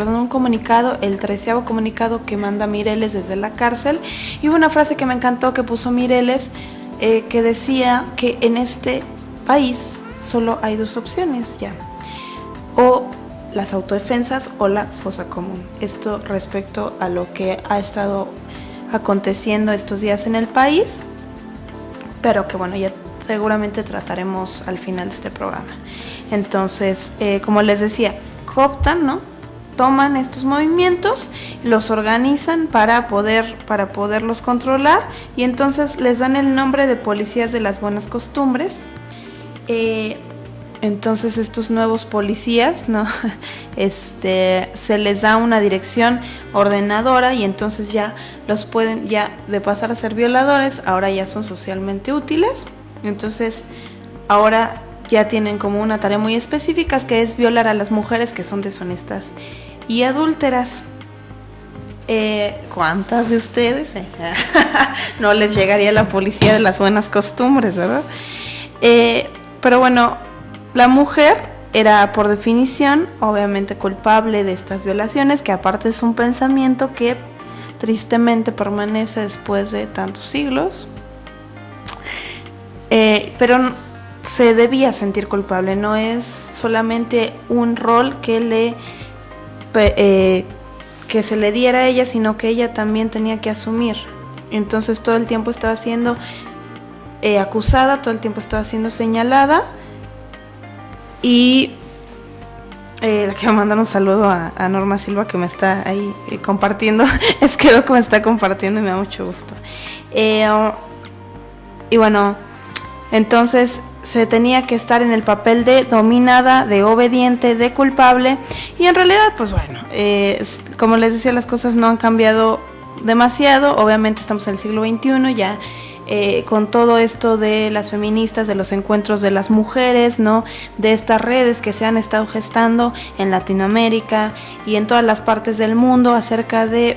un comunicado, el 13º comunicado que manda Mireles desde la cárcel, y hubo una frase que me encantó que puso Mireles, que decía que en este país solo hay dos opciones ya, o las autodefensas o la fosa común. Esto respecto a lo que ha estado aconteciendo estos días en el país, pero que bueno, ya seguramente trataremos al final de este programa. Entonces, como les decía, cooptan, ¿no? Toman estos movimientos, los organizan para poderlos controlar, y entonces les dan el nombre de policías de las buenas costumbres. Entonces estos nuevos policías, ¿no? Se les da una dirección ordenadora y entonces ya los pueden, ya de pasar a ser violadores, ahora ya son socialmente útiles. Entonces ahora ya tienen como una tarea muy específica, que es violar a las mujeres que son deshonestas y adúlteras. ¿Cuántas de ustedes no les llegaría la policía de las buenas costumbres, verdad? Pero bueno, la mujer era por definición obviamente culpable de estas violaciones, que aparte es un pensamiento que tristemente permanece después de tantos siglos. Pero se debía sentir culpable, no es solamente un rol que se le diera a ella, sino que ella también tenía que asumir. Entonces todo el tiempo estaba siendo acusada, todo el tiempo estaba siendo señalada. Y le quiero mandar un saludo a Norma Silva, que me está ahí compartiendo. Es que veo que me está compartiendo y me da mucho gusto. Y bueno, entonces se tenía que estar en el papel de dominada, de obediente, de culpable. Y en realidad, pues bueno, como les decía, las cosas no han cambiado demasiado. Obviamente estamos en el siglo XXI ya. Con todo esto de las feministas, de los encuentros de las mujeres, ¿no? De estas redes que se han estado gestando en Latinoamérica y en todas las partes del mundo acerca de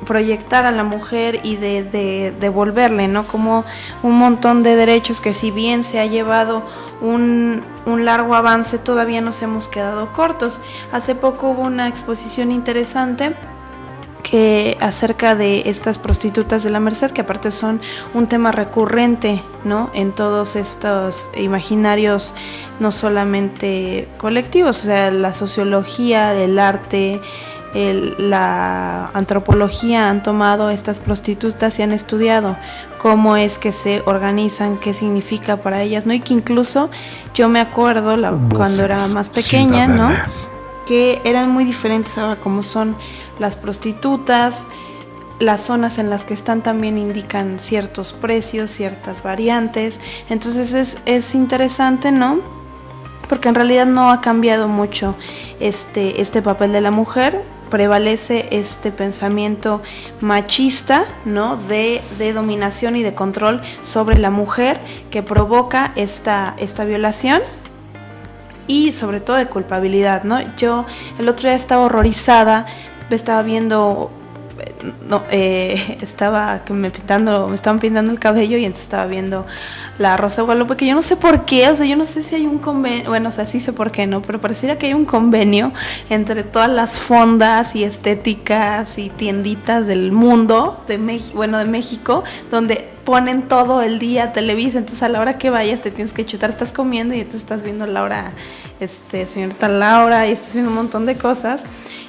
proyectar a la mujer y de devolverle, ¿no? Como un montón de derechos que, si bien se ha llevado un largo avance, todavía nos hemos quedado cortos. Hace poco hubo una exposición interesante acerca de estas prostitutas de la Merced, que aparte son un tema recurrente, ¿no? En todos estos imaginarios, no solamente colectivos, o sea, la sociología, el arte, la antropología han tomado estas prostitutas y han estudiado cómo es que se organizan, qué significa para ellas, ¿no? Y que incluso yo me acuerdo cuando era más pequeña, ¿no? Que eran muy diferentes ahora como son las prostitutas. Las zonas en las que están también indican ciertos precios, ciertas variantes. Entonces es interesante, ¿no? Porque en realidad no ha cambiado mucho este papel de la mujer. Prevalece este pensamiento machista, ¿no? De dominación y de control sobre la mujer, que provoca esta violación. Y sobre todo de culpabilidad, ¿no? Yo el otro día estaba horrorizada, estaba viendo, me estaban pintando el cabello, y entonces estaba viendo La Rosa de Guadalupe, que yo no sé por qué, o sea, yo no sé si hay un convenio, bueno, o sea, sí sé por qué, ¿no? Pero pareciera que hay un convenio entre todas las fondas y estéticas y tienditas del mundo, de México, donde ponen todo el día Televisa, entonces a la hora que vayas te tienes que chutar, estás comiendo y entonces estás viendo Laura, señorita Laura, y estás viendo un montón de cosas.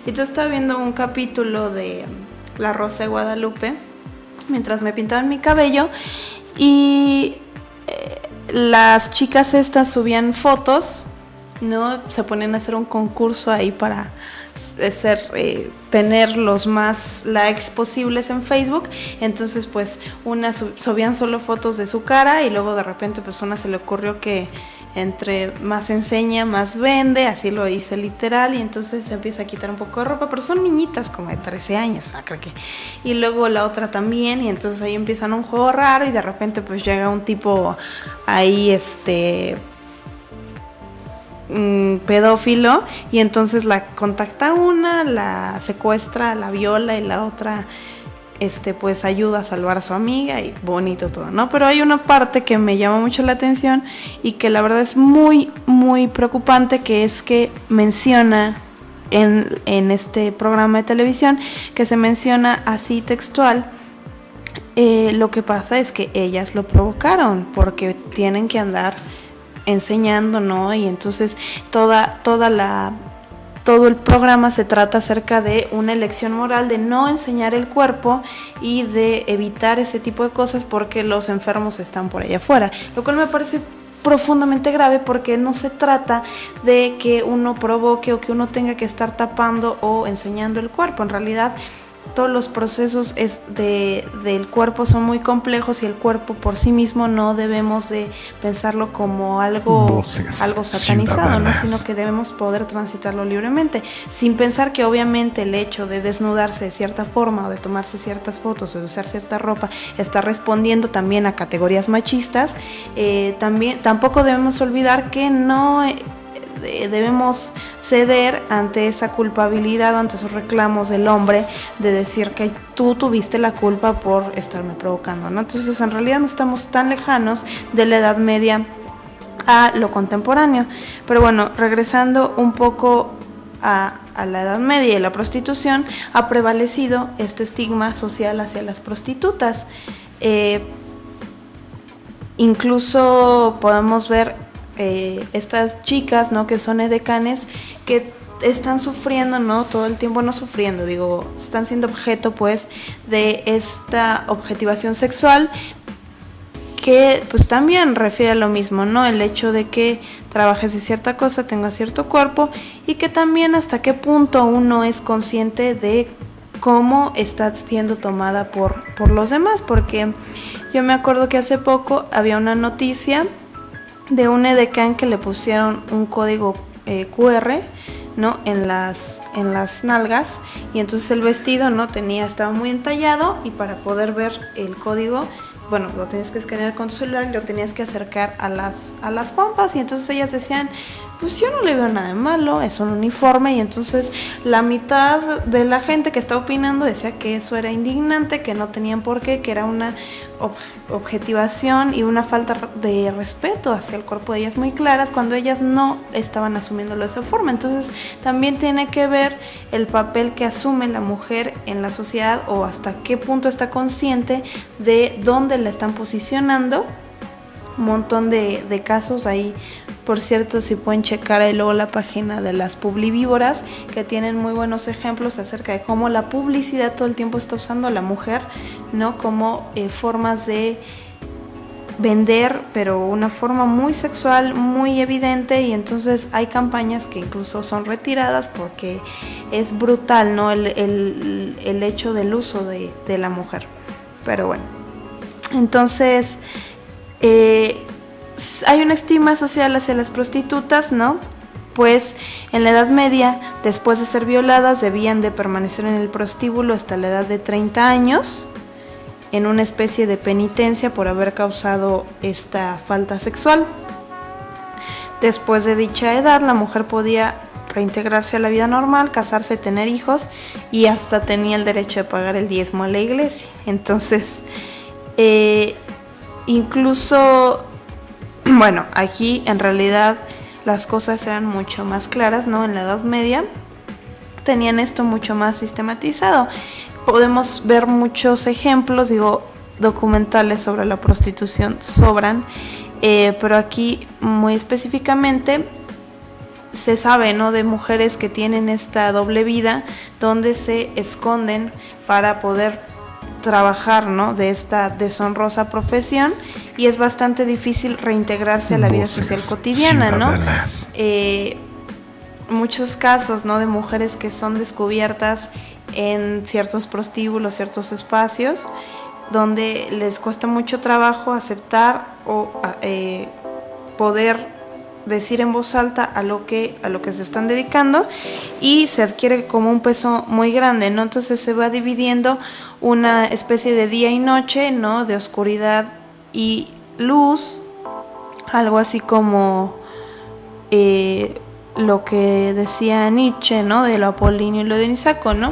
Y entonces estaba viendo un capítulo de La Rosa de Guadalupe mientras me pintaban mi cabello y las chicas estas subían fotos, ¿no? Se ponían a hacer un concurso ahí para tener los más likes posibles en Facebook. Entonces pues una subían solo fotos de su cara y luego de repente pues una se le ocurrió que entre más enseña más vende, así lo dice literal, y entonces se empieza a quitar un poco de ropa, pero son niñitas como de 13 años, creo que. Y luego la otra también, y entonces ahí empiezan un juego raro y de repente pues llega un tipo ahí pedófilo, y entonces la contacta una, la secuestra, la viola, y la otra pues ayuda a salvar a su amiga, y bonito todo, ¿no? Pero hay una parte que me llama mucho la atención y que la verdad es muy, muy preocupante, que es que menciona en este programa de televisión, que se menciona así textual, lo que pasa es que ellas lo provocaron porque tienen que andar enseñando, ¿no? Y entonces todo el programa se trata acerca de una elección moral de no enseñar el cuerpo y de evitar ese tipo de cosas porque los enfermos están por allá afuera, lo cual me parece profundamente grave, porque no se trata de que uno provoque o que uno tenga que estar tapando o enseñando el cuerpo. En realidad todos los procesos del cuerpo son muy complejos, y el cuerpo por sí mismo no debemos de pensarlo como algo satanizado, ¿no? Sino que debemos poder transitarlo libremente, sin pensar que obviamente el hecho de desnudarse de cierta forma o de tomarse ciertas fotos o de usar cierta ropa está respondiendo también a categorías machistas. Tampoco debemos olvidar que no debemos ceder ante esa culpabilidad o ante esos reclamos del hombre de decir que tú tuviste la culpa por estarme provocando, ¿no? Entonces en realidad no estamos tan lejanos de la Edad Media a lo contemporáneo. Pero bueno, regresando un poco a la Edad Media y la prostitución, ha prevalecido este estigma social hacia las prostitutas. Incluso podemos ver estas chicas, ¿no? Que son edecanes, que están sufriendo, ¿no? Todo el tiempo, no sufriendo, digo, están siendo objeto pues de esta objetivación sexual, que pues también refiere a lo mismo, ¿no? El hecho de que trabajes de cierta cosa, tengas cierto cuerpo, y que también hasta qué punto uno es consciente de cómo está siendo tomada por los demás. Porque yo me acuerdo que hace poco había una noticia de un edecán que le pusieron un código QR, ¿no? en las nalgas, y entonces el vestido no estaba muy entallado, y para poder ver el código, bueno, lo tenías que escanear con tu celular, lo tenías que acercar a las pompas, y entonces ellas decían, pues yo no le veo nada de malo, es un uniforme. Y entonces la mitad de la gente que estaba opinando decía que eso era indignante, que no tenían por qué, que era una objetivación y una falta de respeto hacia el cuerpo de ellas muy claras, cuando ellas no estaban asumiéndolo de esa forma. Entonces también tiene que ver el papel que asume la mujer en la sociedad, o hasta qué punto está consciente de dónde la están posicionando. Un montón de casos ahí, por cierto, si pueden checar ahí luego la página de las publivíboras, que tienen muy buenos ejemplos acerca de cómo la publicidad todo el tiempo está usando a la mujer, ¿no? Como formas de vender, pero una forma muy sexual, muy evidente. Y entonces hay campañas que incluso son retiradas porque es brutal, ¿no? El hecho del uso de la mujer. Pero bueno, entonces hay una estigma social hacia las prostitutas, ¿no? Pues en la Edad Media, después de ser violadas, debían de permanecer en el prostíbulo hasta la edad de 30 años, en una especie de penitencia por haber causado esta falta sexual. Después de dicha edad, la mujer podía reintegrarse a la vida normal, casarse, tener hijos, y hasta tenía el derecho de pagar el diezmo a la iglesia. Entonces, incluso, bueno, aquí en realidad las cosas eran mucho más claras, ¿no? En la Edad Media tenían esto mucho más sistematizado. Podemos ver muchos ejemplos, digo, documentales sobre la prostitución sobran, pero aquí muy específicamente se sabe, ¿no?, de mujeres que tienen esta doble vida donde se esconden para poder trabajar, ¿no?, de esta deshonrosa profesión, y es bastante difícil reintegrarse a la vida social cotidiana, ¿no? Muchos casos, ¿no?, de mujeres que son descubiertas en ciertos prostíbulos, ciertos espacios donde les cuesta mucho trabajo aceptar o poder decir en voz alta a lo que se están dedicando, y se adquiere como un peso muy grande, ¿no? Entonces se va dividiendo una especie de día y noche, ¿no?, de oscuridad y luz, algo así como lo que decía Nietzsche, ¿no?, de lo apolíneo y lo dionisiaco, ¿no?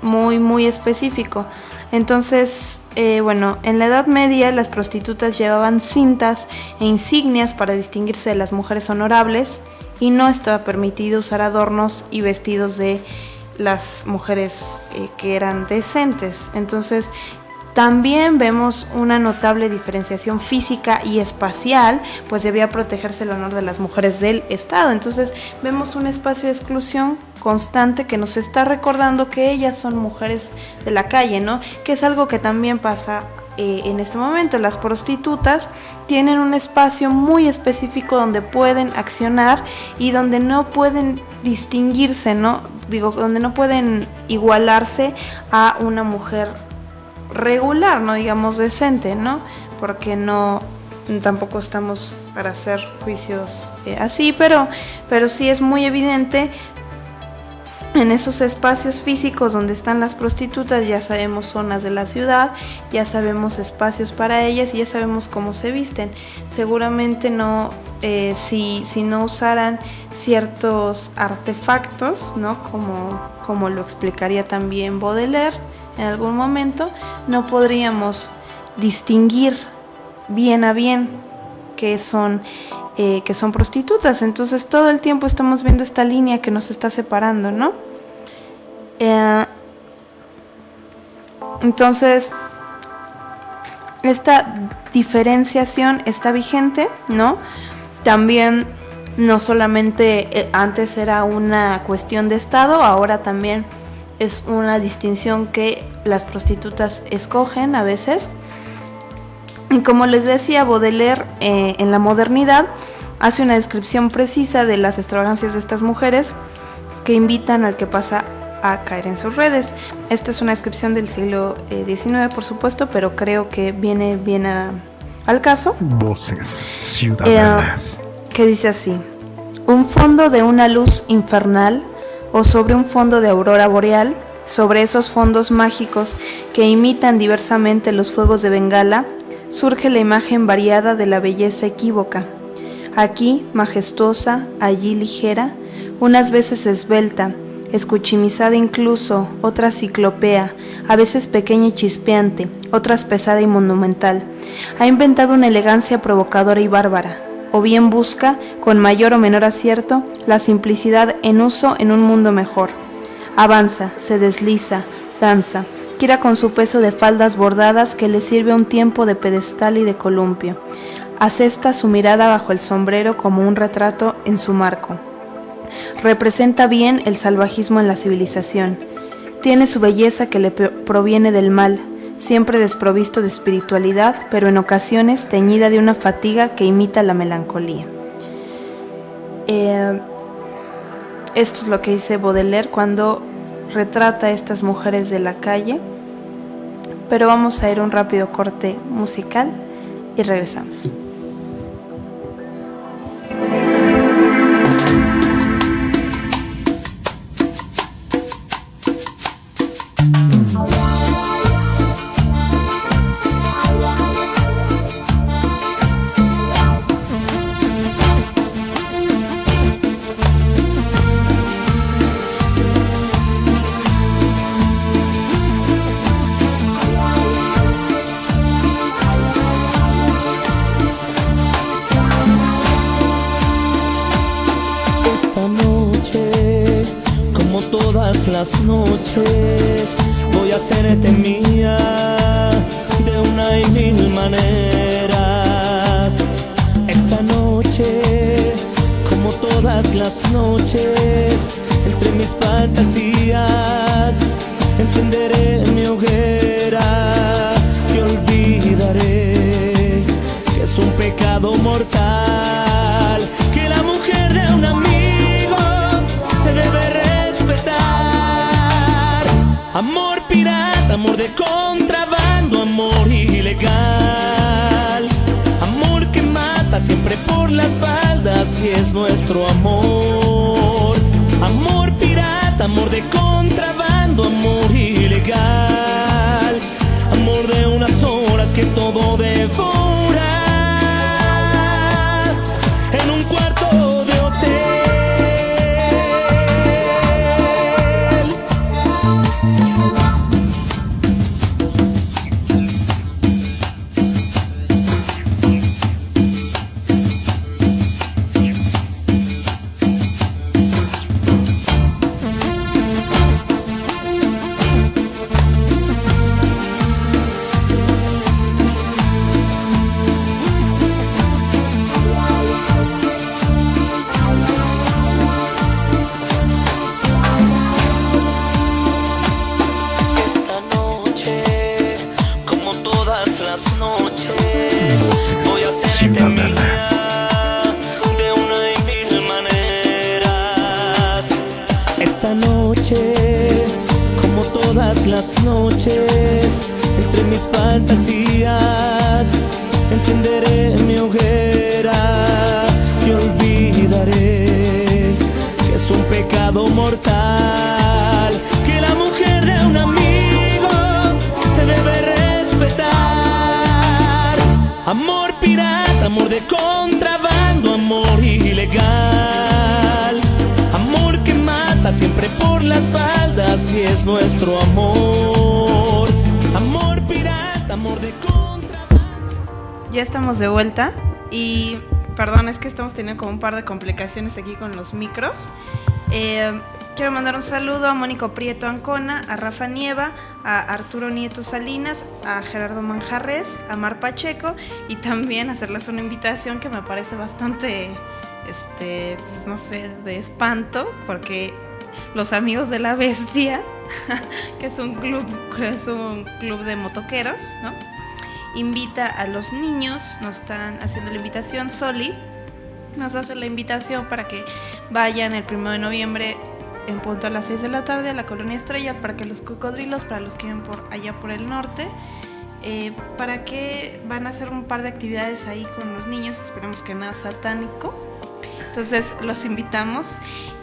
Muy, muy específico. Entonces, bueno, en la Edad Media las prostitutas llevaban cintas e insignias para distinguirse de las mujeres honorables, y no estaba permitido usar adornos y vestidos de las mujeres que eran decentes. Entonces, también vemos una notable diferenciación física y espacial, pues debía protegerse el honor de las mujeres del Estado. Entonces vemos un espacio de exclusión constante que nos está recordando que ellas son mujeres de la calle, ¿no? Que es algo que también pasa en este momento. Las prostitutas tienen un espacio muy específico donde pueden accionar y donde no pueden distinguirse, ¿no? Donde no pueden igualarse a una mujer regular, no digamos decente, ¿no? Porque tampoco estamos para hacer juicios así, pero sí es muy evidente en esos espacios físicos donde están las prostitutas. Ya sabemos zonas de la ciudad, ya sabemos espacios para ellas y ya sabemos cómo se visten. Seguramente no, si no usaran ciertos artefactos, ¿no?, como lo explicaría también Baudelaire en algún momento, no podríamos distinguir bien a bien que son prostitutas. Entonces todo el tiempo estamos viendo esta línea que nos está separando, ¿no? Entonces esta diferenciación está vigente, ¿no? También no solamente antes era una cuestión de Estado, ahora también es una distinción que las prostitutas escogen a veces. Y como les decía, Baudelaire en la modernidad hace una descripción precisa de las extravagancias de estas mujeres que invitan al que pasa a caer en sus redes. Esta es una descripción del siglo XIX, por supuesto, pero creo que viene bien al caso. Voces ciudadanas. Que dice así: un fondo de una luz infernal, o sobre un fondo de aurora boreal, sobre esos fondos mágicos que imitan diversamente los fuegos de Bengala, surge la imagen variada de la belleza equívoca. Aquí majestuosa, allí ligera, unas veces esbelta, escuchimizada incluso, otras ciclopea, a veces pequeña y chispeante, otras pesada y monumental. Ha inventado una elegancia provocadora y bárbara, o bien busca, con mayor o menor acierto, la simplicidad en uso en un mundo mejor. Avanza, se desliza, danza, gira con su peso de faldas bordadas que le sirve a un tiempo de pedestal y de columpio. Asesta su mirada bajo el sombrero como un retrato en su marco. Representa bien el salvajismo en la civilización. Tiene su belleza que le proviene del mal, siempre desprovisto de espiritualidad, pero en ocasiones teñida de una fatiga que imita la melancolía. Esto es lo que dice Baudelaire cuando retrata a estas mujeres de la calle. Pero vamos a ir a un rápido corte musical y regresamos. Las noches voy a hacerte mía de una todas las noches, entre mis fantasías, encenderé mi hoguera y olvidaré que es un pecado mortal, que la mujer de un amigo se debe respetar. Amor pirata, amor de contrabando, amor ilegal, amor que mata siempre por la espalda, si es nuestro amor. Amor pirata, amor de contrabando, amor ilegal, amor de unas horas que todo devora en un cuarto de hotel. Las noches, entre mis fantasías, encenderé mi hoguera y olvidaré que es un pecado mortal, que la mujer de un amigo se debe respetar. Amor pirata, amor de contrabando, amor ilegal, amor que mata siempre por la espalda, si es nuestro amor. Amor pirata, amor de contrabando. Ya estamos de vuelta y perdón, es que estamos teniendo como un par de complicaciones aquí con los micros. Quiero mandar un saludo a Mónico Prieto Ancona, a Rafa Nieva, a Arturo Nieto Salinas, a Gerardo Manjarres, a Mar Pacheco, y también hacerles una invitación que me parece bastante, pues no sé, de espanto, porque los Amigos de la Bestia, que es un club de motoqueros, ¿no?, invita a los niños. Nos están haciendo la invitación. Soli nos hace la invitación para que vayan el 1 de noviembre en punto a las 6 de la tarde a la Colonia Estrella, al Parque Los Cocodrilos, para los que viven por allá por el norte, para que van a hacer un par de actividades ahí con los niños. Esperemos que nada satánico. Entonces los invitamos.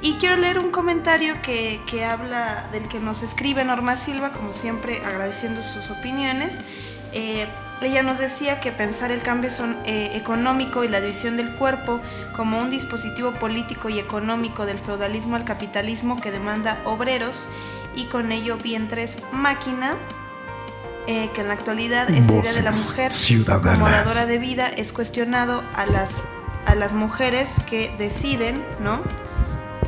Y quiero leer un comentario que habla del que nos escribe Norma Silva, como siempre agradeciendo sus opiniones. Ella nos decía que pensar el cambio económico y la división del cuerpo como un dispositivo político y económico del feudalismo al capitalismo que demanda obreros y con ello vientres máquina, que en la actualidad esta idea de la mujer como dadora de vida es cuestionado a las mujeres que deciden, ¿no?,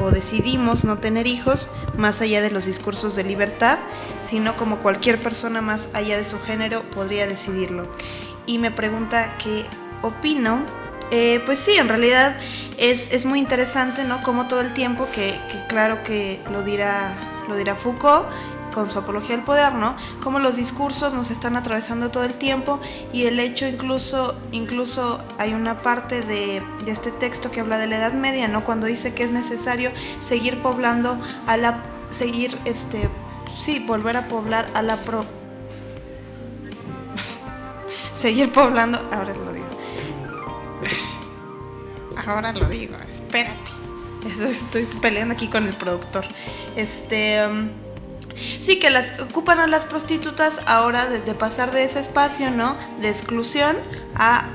o decidimos no tener hijos, más allá de los discursos de libertad, sino como cualquier persona más allá de su género podría decidirlo. Y me pregunta qué opino. Pues sí, en realidad es muy interesante, ¿no?, como todo el tiempo, que claro que lo dirá Foucault con su apología al poder, ¿no?, como los discursos nos están atravesando todo el tiempo, y el hecho incluso hay una parte de este texto que habla de la Edad Media, ¿no?, cuando dice que es necesario seguir poblando volver a poblar a la seguir poblando, ahora lo digo, espérate, estoy peleando aquí con el productor. Sí, que ocupan a las prostitutas ahora de pasar de ese espacio, ¿no?, de exclusión a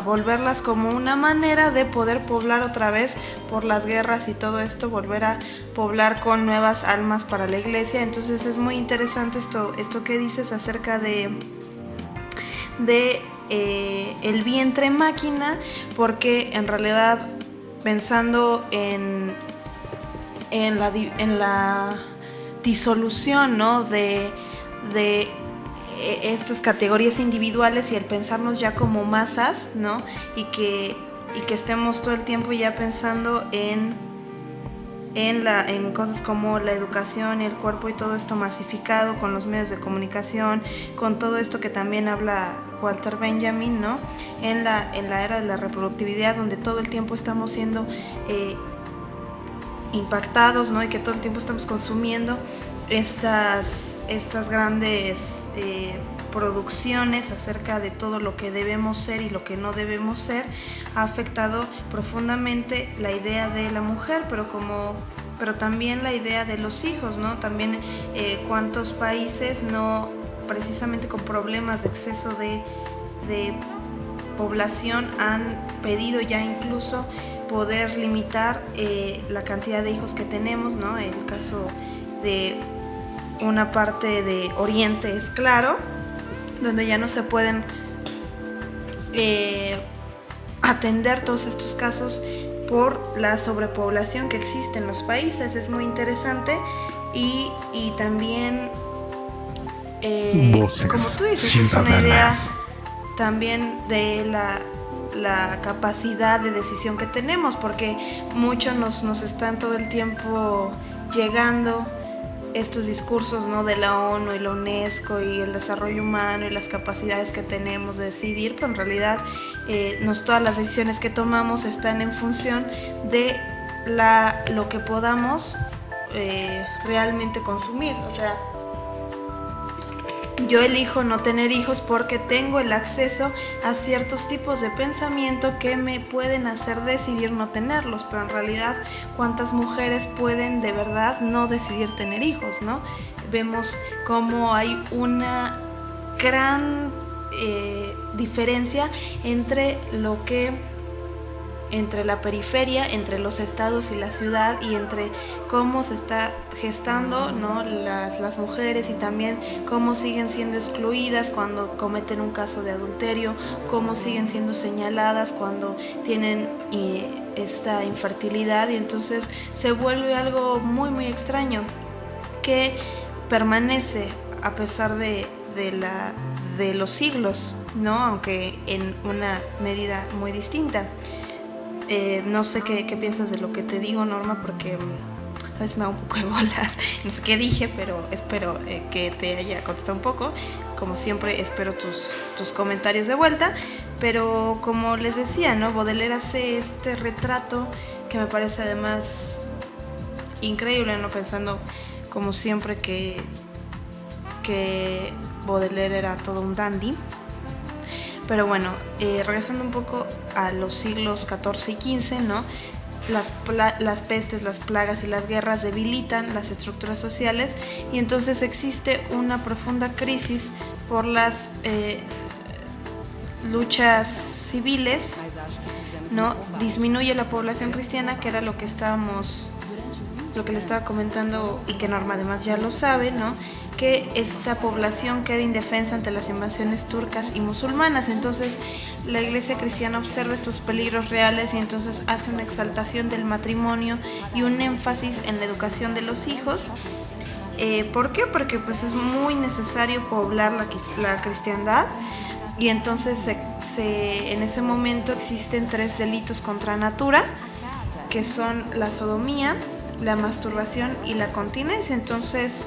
volverlas como una manera de poder poblar otra vez por las guerras y todo esto, volver a poblar con nuevas almas para la iglesia. Entonces es muy interesante esto que dices acerca de el vientre máquina, porque en realidad pensando en la disolución, ¿no?, de estas categorías individuales y el pensarnos ya como masas, ¿no?, y y que estemos todo el tiempo ya pensando en cosas como la educación y el cuerpo y todo esto masificado con los medios de comunicación, con todo esto que también habla Walter Benjamin, ¿no? En la era de la reproductividad, donde todo el tiempo estamos siendo impactados, ¿no? Y que todo el tiempo estamos consumiendo estas grandes producciones acerca de todo lo que debemos ser y lo que no debemos ser, ha afectado profundamente la idea de la mujer, pero también la idea de los hijos, ¿no? También cuántos países no, precisamente con problemas de exceso de población, han pedido ya incluso poder limitar la cantidad de hijos que tenemos, ¿no? El caso de una parte de Oriente es claro, donde ya no se pueden atender todos estos casos por la sobrepoblación que existe en los países. Es muy interesante y también como tú dices, es una idea también de la capacidad de decisión que tenemos, porque muchos nos están todo el tiempo llegando estos discursos, ¿no? De la ONU y la UNESCO y el desarrollo humano y las capacidades que tenemos de decidir, pero en realidad todas las decisiones que tomamos están en función de lo que podamos realmente consumir. O sea, yo elijo no tener hijos porque tengo el acceso a ciertos tipos de pensamiento que me pueden hacer decidir no tenerlos, pero en realidad, ¿cuántas mujeres pueden de verdad no decidir tener hijos, ¿no? Vemos cómo hay una gran diferencia entre la periferia, entre los estados y la ciudad, y entre cómo se está gestando, ¿no? las mujeres, y también cómo siguen siendo excluidas cuando cometen un caso de adulterio, cómo siguen siendo señaladas cuando tienen esta infertilidad, y entonces se vuelve algo muy muy extraño que permanece a pesar de los siglos, ¿no? Aunque en una medida muy distinta. No sé qué piensas de lo que te digo, Norma, porque a veces me da un poco de bolas. No sé qué dije, pero espero que te haya contestado un poco. Como siempre, espero tus comentarios de vuelta. Pero como les decía, ¿no? Baudelaire hace este retrato que me parece además increíble, ¿no? Pensando como siempre que Baudelaire era todo un dandy. Pero bueno, regresando un poco a los siglos XIV y XV, ¿no? Las pestes, las plagas y las guerras debilitan las estructuras sociales, y entonces existe una profunda crisis por las luchas civiles, ¿no? Disminuye la población cristiana, que era lo que le estaba comentando, y que Norma además ya lo sabe, ¿no? Que esta población queda indefensa ante las invasiones turcas y musulmanas. Entonces la iglesia cristiana observa estos peligros reales y entonces hace una exaltación del matrimonio y un énfasis en la educación de los hijos. ¿Por qué? Porque pues es muy necesario poblar la cristiandad, y entonces en ese momento existen 3 delitos contra natura, que son la sodomía, la masturbación y la continencia. Entonces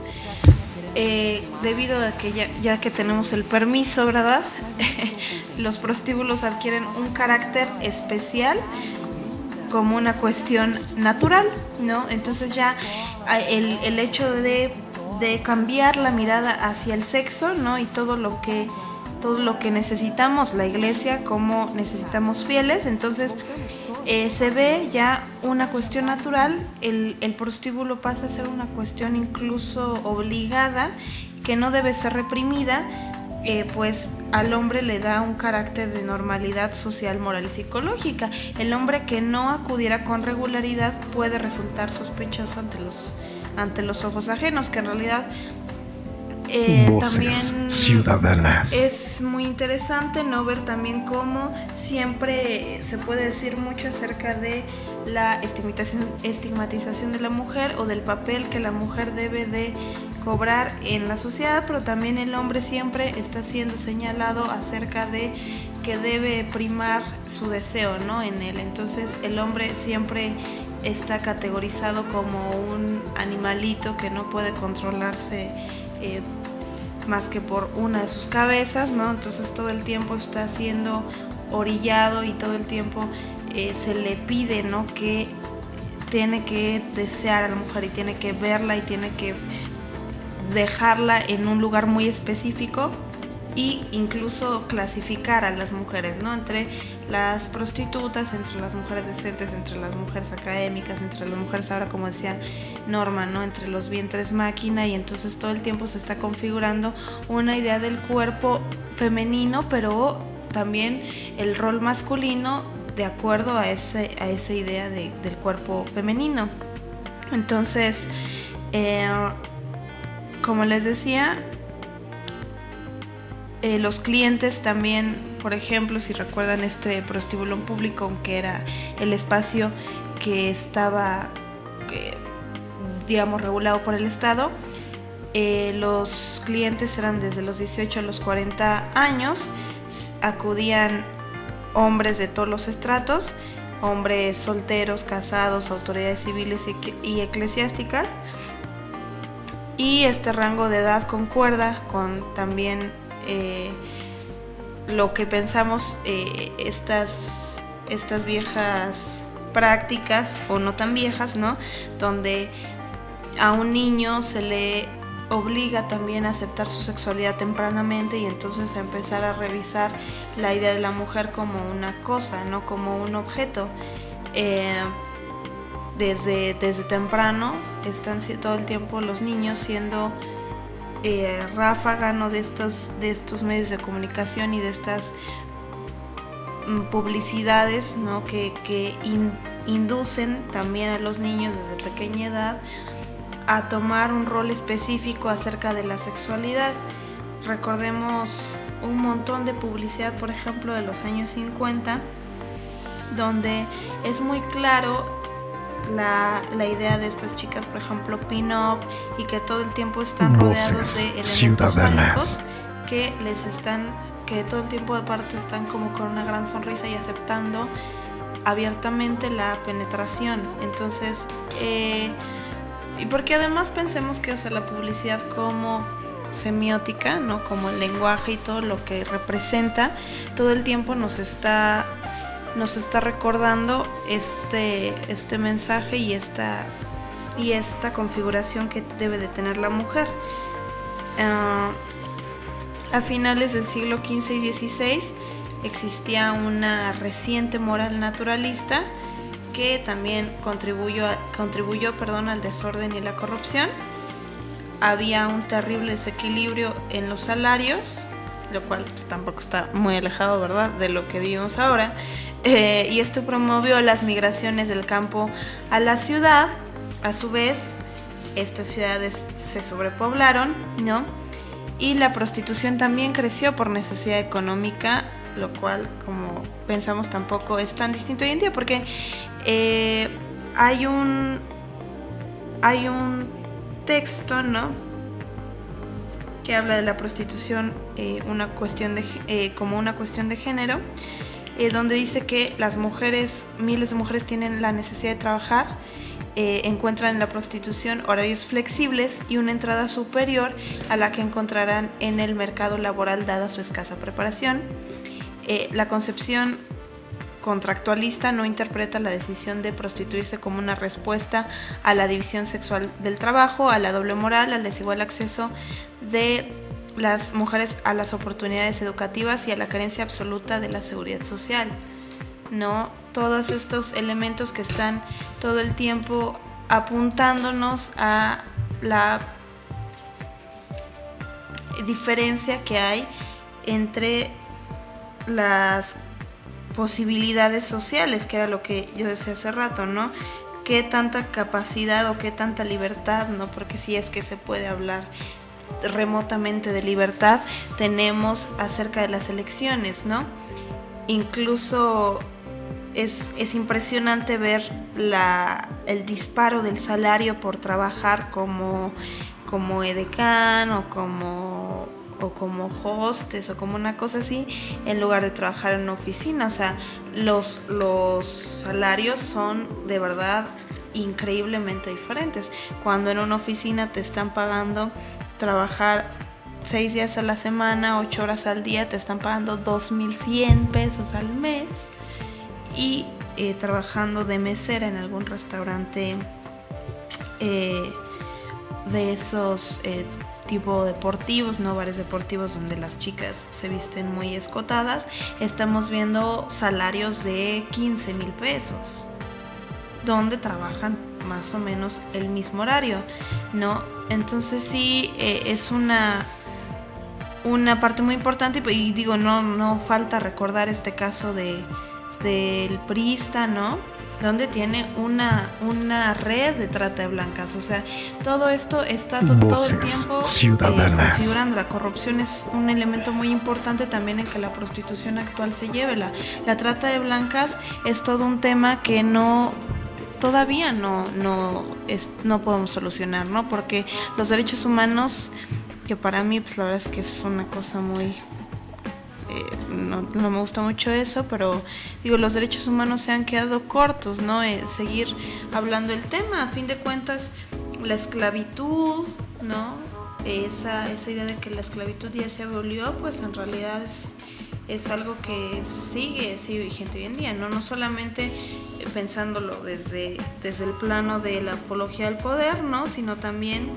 debido a que ya que tenemos el permiso, ¿verdad? Los prostíbulos adquieren un carácter especial como una cuestión natural, ¿no? Entonces ya el hecho de cambiar la mirada hacia el sexo, ¿no? Y todo lo que necesitamos la iglesia, como necesitamos fieles, entonces se ve ya una cuestión natural. El prostíbulo pasa a ser una cuestión incluso obligada, que no debe ser reprimida, pues al hombre le da un carácter de normalidad social, moral y psicológica. El hombre que no acudiera con regularidad puede resultar sospechoso ante los ojos ajenos, que en realidad También ciudadanas. es muy interesante no ver también cómo siempre se puede decir mucho acerca de la estigmatización de la mujer o del papel que la mujer debe de cobrar en la sociedad, pero también el hombre siempre está siendo señalado acerca de que debe primar su deseo, ¿no? En él. Entonces el hombre siempre está categorizado como un animalito que no puede controlarse más que por una de sus cabezas, ¿no? Entonces todo el tiempo está siendo orillado y todo el tiempo se le pide, ¿no? Que tiene que desear a la mujer y tiene que verla y tiene que dejarla en un lugar muy específico e incluso clasificar a las mujeres, ¿no? Entre las prostitutas, entre las mujeres decentes, entre las mujeres académicas, entre las mujeres, ahora como decía Norma, ¿no? Entre los vientres máquina, y entonces todo el tiempo se está configurando una idea del cuerpo femenino, pero también el rol masculino de acuerdo a esa idea del cuerpo femenino. Entonces, como les decía, los clientes también, por ejemplo, si recuerdan este prostíbulo público, que era el espacio que estaba, digamos, regulado por el Estado, los clientes eran desde los 18 a los 40 años, acudían hombres de todos los estratos, hombres solteros, casados, autoridades civiles y eclesiásticas, y este rango de edad concuerda con también lo que pensamos estas viejas prácticas, o no tan viejas, ¿no? Donde a un niño se le obliga también a aceptar su sexualidad tempranamente, y entonces a empezar a revisar la idea de la mujer como una cosa, no como un objeto. Desde temprano están todo el tiempo los niños siendo ráfaga, ¿no? de estos medios de comunicación y de estas publicidades, ¿no? que inducen también a los niños desde pequeña edad a tomar un rol específico acerca de la sexualidad. Recordemos un montón de publicidad, por ejemplo, de los años 50, donde es muy claro la idea de estas chicas, por ejemplo, pin-up, y que todo el tiempo están rodeados de elementos fálicos que todo el tiempo aparte están como con una gran sonrisa y aceptando abiertamente la penetración. Entonces, y porque además pensemos que, o sea, la publicidad como semiótica, ¿no? Como el lenguaje y todo lo que representa, todo el tiempo nos está recordando este mensaje y esta configuración que debe de tener la mujer. A finales del siglo XV y XVI existía una reciente moral naturalista que también contribuyó al desorden y la corrupción. Había un terrible desequilibrio en los salarios, lo cual pues tampoco está muy alejado, ¿verdad?, de lo que vivimos ahora. Y esto promovió las migraciones del campo a la ciudad. A su vez, estas ciudades se sobrepoblaron, ¿no? Y la prostitución también creció por necesidad económica, lo cual, como pensamos, tampoco es tan distinto hoy en día, porque hay un texto, ¿no?, que habla de la prostitución como una cuestión de género, donde dice que las mujeres, miles de mujeres tienen la necesidad de trabajar, encuentran en la prostitución horarios flexibles y una entrada superior a la que encontrarán en el mercado laboral dada su escasa preparación. La concepción contractualista no interpreta la decisión de prostituirse como una respuesta a la división sexual del trabajo, a la doble moral, al desigual acceso de las mujeres a las oportunidades educativas y a la carencia absoluta de la seguridad social, ¿no? Todos estos elementos que están todo el tiempo apuntándonos a la diferencia que hay entre las posibilidades sociales, que era lo que yo decía hace rato, ¿no? Qué tanta capacidad o qué tanta libertad, ¿no? Porque sí es que se puede hablar remotamente de libertad tenemos acerca de las elecciones, ¿no? Incluso es impresionante ver el disparo del salario por trabajar como edecán o como hostes o como una cosa así, en lugar de trabajar en una oficina. O sea, los salarios son de verdad increíblemente diferentes. Cuando en una oficina te están pagando trabajar 6 días a la semana, 8 horas al día, te están pagando 2,100 pesos al mes, y trabajando de mesera en algún restaurante de esos tipo deportivos, no bares deportivos donde las chicas se visten muy escotadas, estamos viendo salarios de 15,000 pesos, donde trabajan más o menos el mismo horario, ¿no? Entonces sí, es una parte muy importante, y digo, no falta recordar este caso del priista, ¿no? Donde tiene una red de trata de blancas. O sea, todo esto está todo el tiempo configurando. La corrupción es un elemento muy importante también en que la prostitución actual se lleve. La trata de blancas es todo un tema que todavía no podemos solucionar, ¿no? Porque los derechos humanos, que para mí pues la verdad es que es una cosa muy... no me gusta mucho eso, pero digo, los derechos humanos se han quedado cortos, ¿no? Seguir hablando del tema. A fin de cuentas, la esclavitud, ¿no? Esa idea de que la esclavitud ya se abolió, pues en realidad es algo que sigue vigente hoy en día, ¿no? No solamente pensándolo desde el plano de la apología del poder, ¿no? Sino también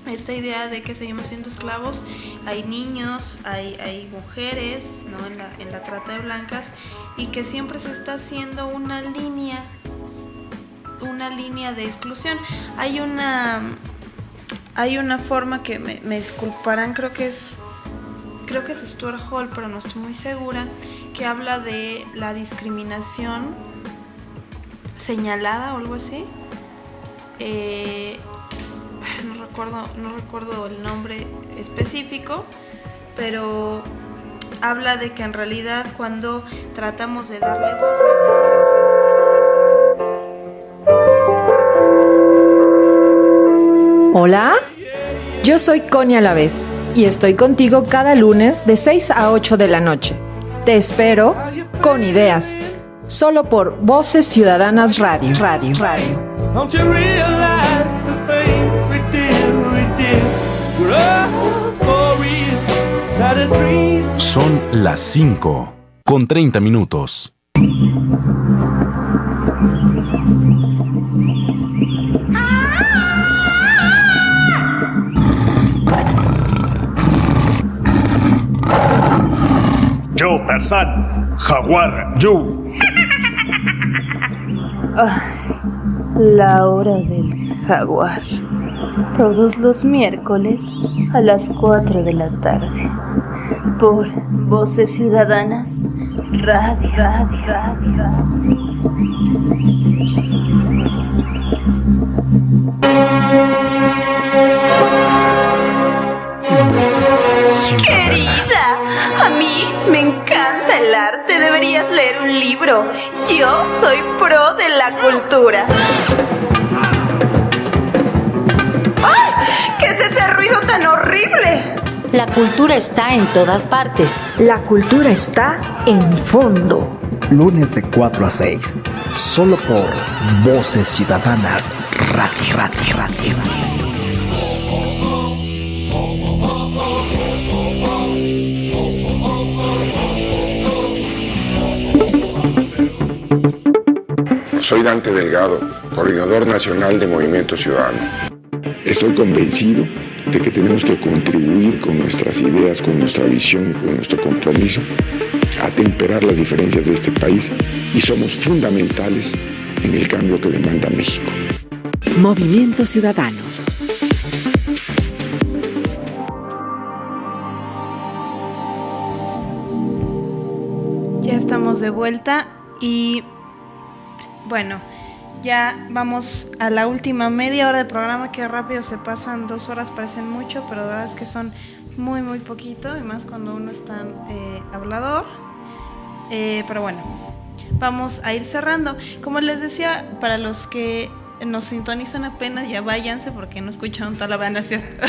esta idea de que seguimos siendo esclavos. Hay niños, hay mujeres, ¿no? en la trata de blancas, y que siempre se está haciendo una línea de exclusión. Hay una forma que me disculparán, creo que es Stuart Hall, pero no estoy muy segura, que habla de la discriminación señalada o algo así. No recuerdo el nombre específico, pero habla de que en realidad cuando tratamos de darle voz Hola, yo soy Conia Lavés y estoy contigo cada lunes de 6 a 8 de la noche. Te espero con ideas, solo por Voces Ciudadanas Radio. Don't you realize the things we did for real, not a dream. Son las 5:30. Yo, Tarzán, Jaguar, yo. La hora del jaguar. Todos los miércoles a las 4 de la tarde. Por Voces Ciudadanas Radio. Querida, a mí me encanta el arte. Deberías leer un libro. Yo soy pro de la cultura. ¡Ay! ¿Qué es ese ruido tan horrible? La cultura está en todas partes. La cultura está en fondo. Lunes de 4 a 6. Solo por Voces Ciudadanas Radio. Soy Dante Delgado, coordinador nacional de Movimiento Ciudadano. Estoy convencido de que tenemos que contribuir con nuestras ideas, con nuestra visión y con nuestro compromiso a temperar las diferencias de este país, y somos fundamentales en el cambio que demanda México. Movimiento Ciudadano. Ya estamos de vuelta y bueno, ya vamos a la última media hora de programa, que rápido se pasan, 2 horas parecen mucho, pero la verdad es que son muy, muy poquito, y más cuando uno es tan hablador. Pero bueno, vamos a ir cerrando. Como les decía, para los que nos sintonizan apenas, ya váyanse porque no escucharon toda la banda, ¿cierto?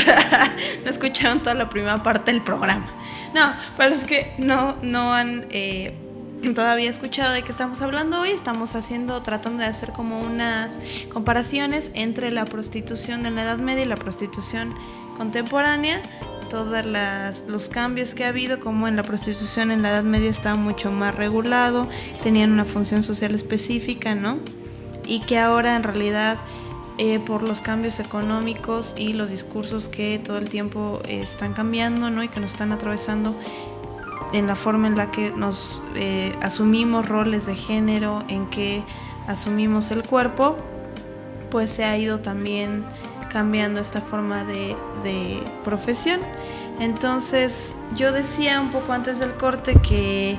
No escucharon toda la primera parte del programa. No, para los que no han todavía escuchado de qué estamos hablando hoy, estamos tratando de hacer como unas comparaciones entre la prostitución de la Edad Media y la prostitución contemporánea, todos los cambios que ha habido, como en la prostitución en la Edad Media estaba mucho más regulado, tenían una función social específica, ¿no? Y que ahora en realidad por los cambios económicos y los discursos que todo el tiempo están cambiando, ¿no? Y que nos están atravesando en la forma en la que nos asumimos roles de género, en que asumimos el cuerpo, pues se ha ido también cambiando esta forma de profesión. Entonces yo decía un poco antes del corte que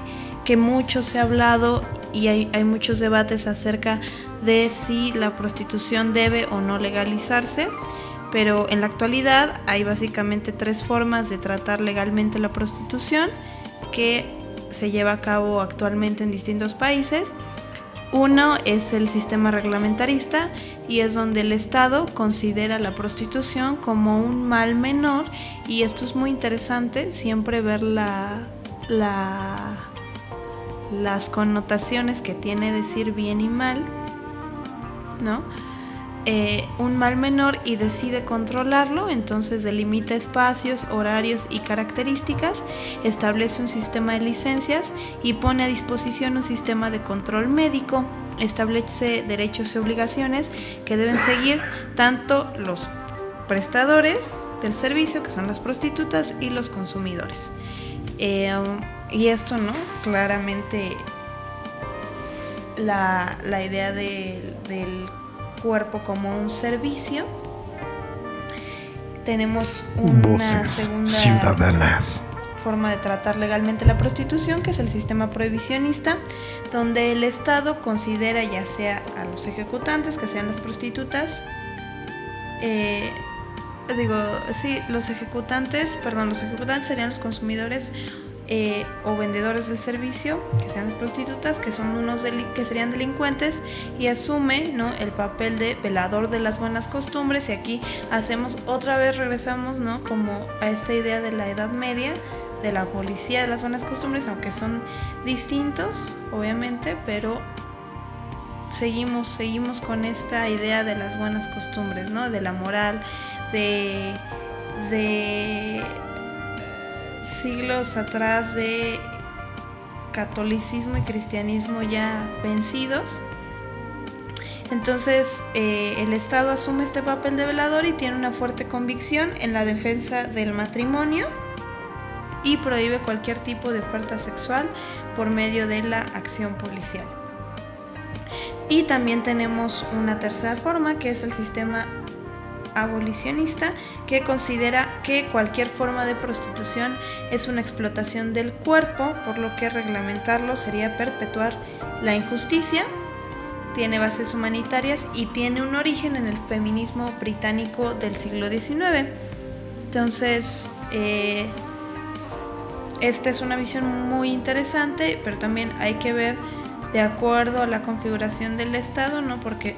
mucho se ha hablado y hay muchos debates acerca de si la prostitución debe o no legalizarse, pero en la actualidad hay básicamente 3 formas de tratar legalmente la prostitución que se lleva a cabo actualmente en distintos países. Uno es el sistema reglamentarista, y es donde el Estado considera la prostitución como un mal menor, y esto es muy interesante, siempre ver las connotaciones que tiene decir bien y mal, ¿no? Un mal menor, y decide controlarlo. Entonces delimita espacios, horarios y características, establece un sistema de licencias y pone a disposición un sistema de control médico, establece derechos y obligaciones que deben seguir tanto los prestadores del servicio, que son las prostitutas, y los consumidores. Y esto, ¿no? Claramente la idea del cuerpo como un servicio. Tenemos una segunda forma de tratar legalmente la prostitución, que es el sistema prohibicionista, donde el Estado considera ya sea a los ejecutantes, que sean las prostitutas, los ejecutantes serían los consumidores o vendedores del servicio, que sean las prostitutas, que son que serían delincuentes, y asume, ¿no?, el papel de velador de las buenas costumbres. Y aquí regresamos, ¿no?, como a esta idea de la Edad Media, de la policía de las buenas costumbres, aunque son distintos, obviamente, pero seguimos con esta idea de las buenas costumbres, ¿no?, de la moral, de siglos atrás de catolicismo y cristianismo ya vencidos. Entonces el Estado asume este papel de velador y tiene una fuerte convicción en la defensa del matrimonio, y prohíbe cualquier tipo de oferta sexual por medio de la acción policial. Y también tenemos una tercera forma, que es el sistema abolicionista, que considera que cualquier forma de prostitución es una explotación del cuerpo, por lo que reglamentarlo sería perpetuar la injusticia. Tiene bases humanitarias y tiene un origen en el feminismo británico del siglo XIX. Entonces esta es una visión muy interesante, pero también hay que ver de acuerdo a la configuración del Estado, ¿no? Porque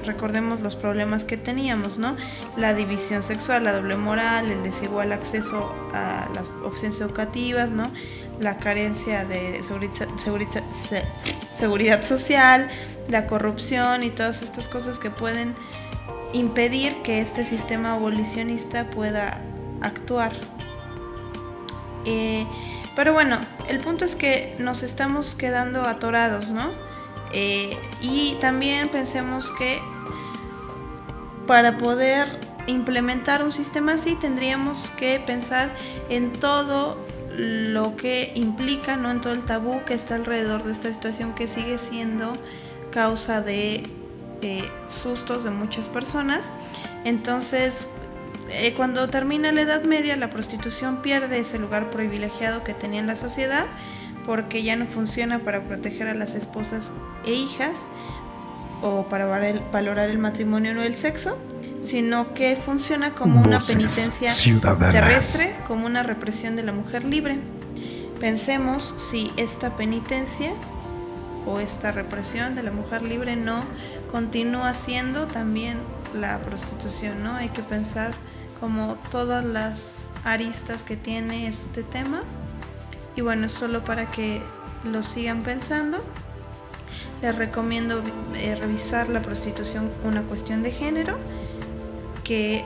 recordemos los problemas que teníamos, ¿no? La división sexual, la doble moral, el desigual acceso a las opciones educativas, ¿no? La carencia de seguridad social, la corrupción y todas estas cosas que pueden impedir que este sistema abolicionista pueda actuar. Pero bueno, el punto es que nos estamos quedando atorados, ¿no? Y también pensemos que para poder implementar un sistema así tendríamos que pensar en todo lo que implica, ¿no?, en todo el tabú que está alrededor de esta situación, que sigue siendo causa de sustos de muchas personas. Entonces, cuando termina la Edad Media, la prostitución pierde ese lugar privilegiado que tenía en la sociedad, porque ya no funciona para proteger a las esposas e hijas, o para valorar el matrimonio o el sexo, sino que funciona como una penitencia terrestre, como una represión de la mujer libre. Pensemos si esta penitencia o esta represión de la mujer libre no continúa siendo también la prostitución, ¿no? Hay que pensar como todas las aristas que tiene este tema. Y bueno, solo para que lo sigan pensando, les recomiendo revisar La prostitución, una cuestión de género, que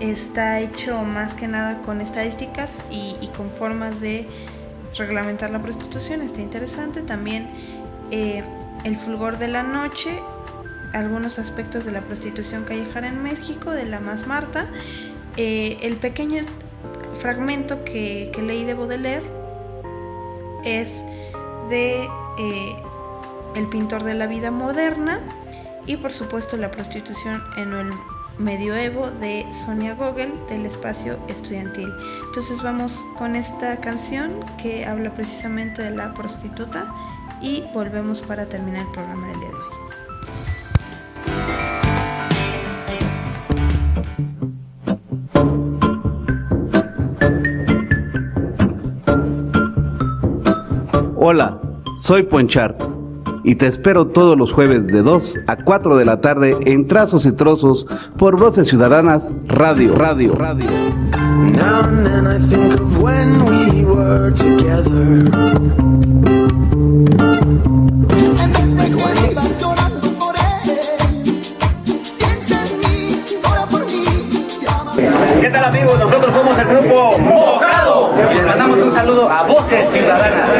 está hecho más que nada con estadísticas y con formas de reglamentar la prostitución. Está interesante. También El fulgor de la noche, algunos aspectos de la prostitución callejera en México, de la Mas Marta. El pequeño fragmento que leí de Baudelaire es de El pintor de la vida moderna, y por supuesto La prostitución en el medioevo, de Sonia Gogol, del espacio estudiantil. Entonces vamos con esta canción que habla precisamente de la prostituta y volvemos para terminar el programa del día de hoy. Hola, soy Ponchart y te espero todos los jueves de 2 a 4 de la tarde en Trazos y Trozos por Voces Ciudadanas Radio. Now and then I think of when we were together. ¿Qué tal, amigos? Nosotros somos el grupo Mojado y les mandamos un saludo a Voces Ciudadanas.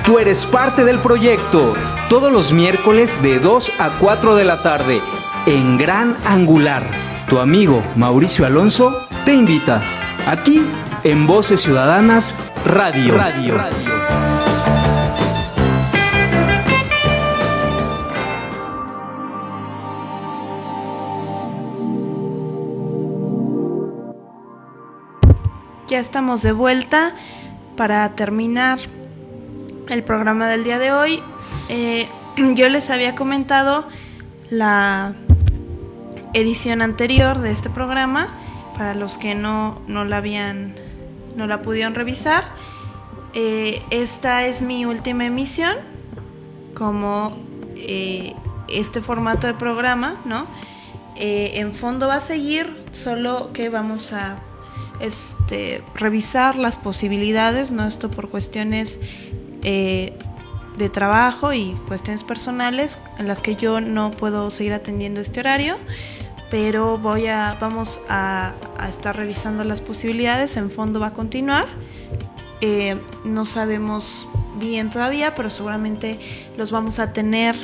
Tú eres parte del proyecto, todos los miércoles de 2 a 4 de la tarde, en Gran Angular. Tu amigo Mauricio Alonso te invita, aquí en Voces Ciudadanas Radio. Ya estamos de vuelta para terminar el programa del día de hoy. Yo les había comentado la edición anterior de este programa, para los que no la pudieron revisar. Esta es mi última emisión como este formato de programa, ¿no? En fondo va a seguir, solo que vamos a revisar las posibilidades, ¿no? Esto por cuestiones de trabajo y cuestiones personales en las que yo no puedo seguir atendiendo este horario, pero vamos a estar revisando las posibilidades. En fondo va a continuar. No sabemos bien todavía, pero seguramente los vamos a tener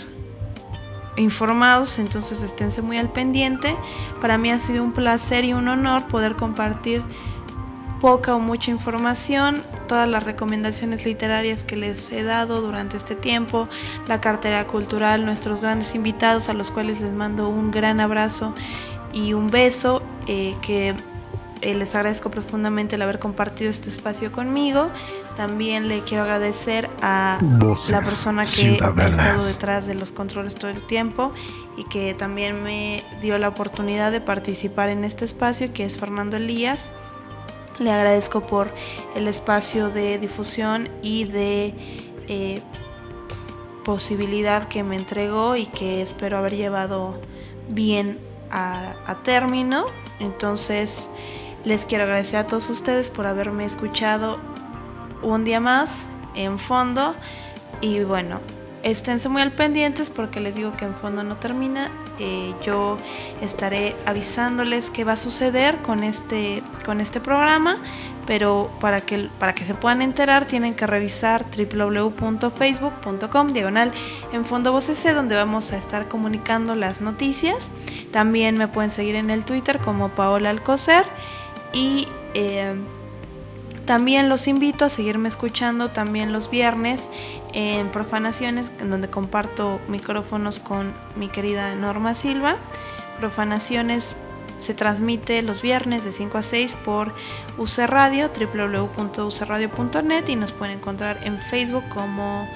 informados, entonces esténse muy al pendiente. Para mí ha sido un placer y un honor poder compartir poca o mucha información, todas las recomendaciones literarias que les he dado durante este tiempo, la cartera cultural, nuestros grandes invitados a los cuales les mando un gran abrazo y un beso, que les agradezco profundamente el haber compartido este espacio conmigo. También le quiero agradecer a la persona que ha estado detrás de los controles todo el tiempo y que también me dio la oportunidad de participar en este espacio, que es Fernando Elías. Le agradezco por el espacio de difusión y de posibilidad que me entregó y que espero haber llevado bien a término. Entonces les quiero agradecer a todos ustedes por haberme escuchado un día más en fondo. Y bueno, esténse muy al pendientes porque les digo que en fondo no termina. Yo estaré avisándoles qué va a suceder con este programa, pero para que se puedan enterar tienen que revisar www.facebook.com/enfondovocc, donde vamos a estar comunicando las noticias. También me pueden seguir en el Twitter como Paola Alcocer, y también los invito a seguirme escuchando también los viernes en Profanaciones, en donde comparto micrófonos con mi querida Norma Silva. Profanaciones se transmite los viernes de 5 a 6 por UC Radio, www.ucradio.net, y nos pueden encontrar en Facebook como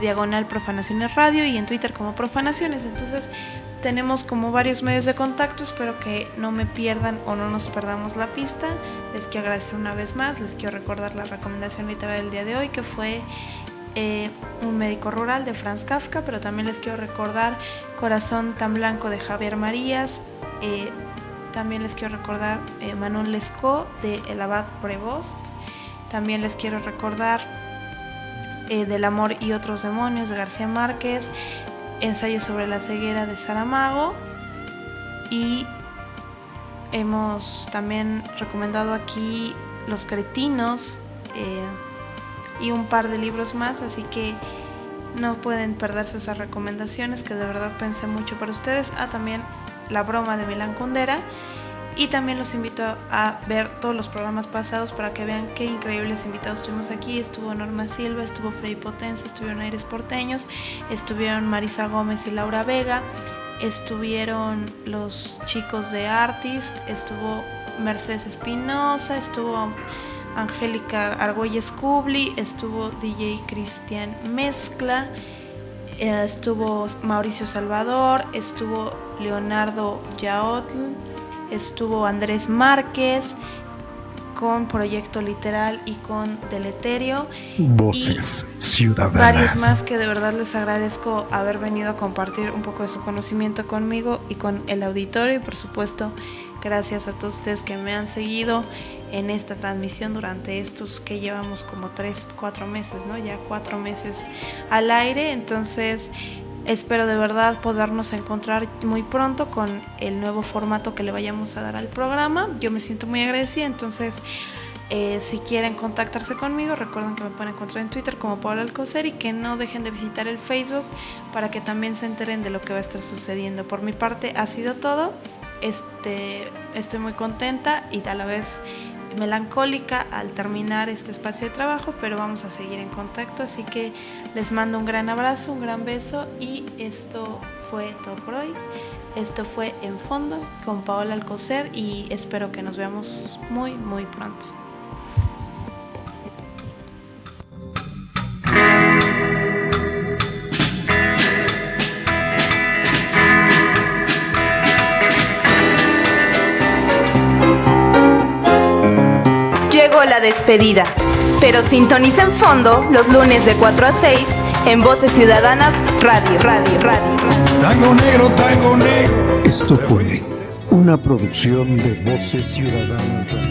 diagonal Profanaciones Radio y en Twitter como Profanaciones. Entonces tenemos como varios medios de contacto. Espero que no me pierdan o no nos perdamos la pista. Les quiero agradecer una vez más. Les quiero recordar la recomendación literaria del día de hoy, que fue Un médico rural de Franz Kafka, pero también les quiero recordar Corazón tan blanco de Javier Marías. También les quiero recordar Manon Lescaut de El Abad Prevost. También les quiero recordar Del amor y otros demonios de García Márquez, Ensayo sobre la ceguera de Saramago, y hemos también recomendado aquí Los cretinos y un par de libros más, así que no pueden perderse esas recomendaciones que de verdad pensé mucho para ustedes. También La broma de Milán Kundera. Y también los invito a ver todos los programas pasados para que vean qué increíbles invitados tuvimos aquí. Estuvo Norma Silva, estuvo Freddy Potenza, estuvieron Aires Porteños, estuvieron Marisa Gómez y Laura Vega, estuvieron los chicos de Artist, estuvo Mercedes Espinosa, estuvo Angélica Argüelles Kubli, estuvo DJ Cristian Mezcla, estuvo Mauricio Salvador, estuvo Leonardo Yaotl, estuvo Andrés Márquez con Proyecto Literal y con Deleterio. Voces Ciudadanas. Varios más que de verdad les agradezco haber venido a compartir un poco de su conocimiento conmigo y con el auditorio. Y por supuesto, gracias a todos ustedes que me han seguido en esta transmisión durante estos que llevamos como 3-4 meses, ¿no? Ya 4 meses al aire. Entonces espero de verdad podernos encontrar muy pronto con el nuevo formato que le vayamos a dar al programa. Yo me siento muy agradecida, entonces si quieren contactarse conmigo, recuerden que me pueden encontrar en Twitter como Paola Alcocer, y que no dejen de visitar el Facebook para que también se enteren de lo que va a estar sucediendo. Por mi parte ha sido todo. Estoy muy contenta y a la vez melancólica al terminar este espacio de trabajo, pero vamos a seguir en contacto, así que les mando un gran abrazo, un gran beso, y esto fue todo por hoy. Esto fue En Fondo con Paola Alcocer y espero que nos veamos muy muy pronto. Llegó la despedida, pero sintoniza En Fondo los lunes de 4 a 6 en Voces Ciudadanas Radio. Tango negro, tango negro. Esto fue una producción de Voces Ciudadanas Radio.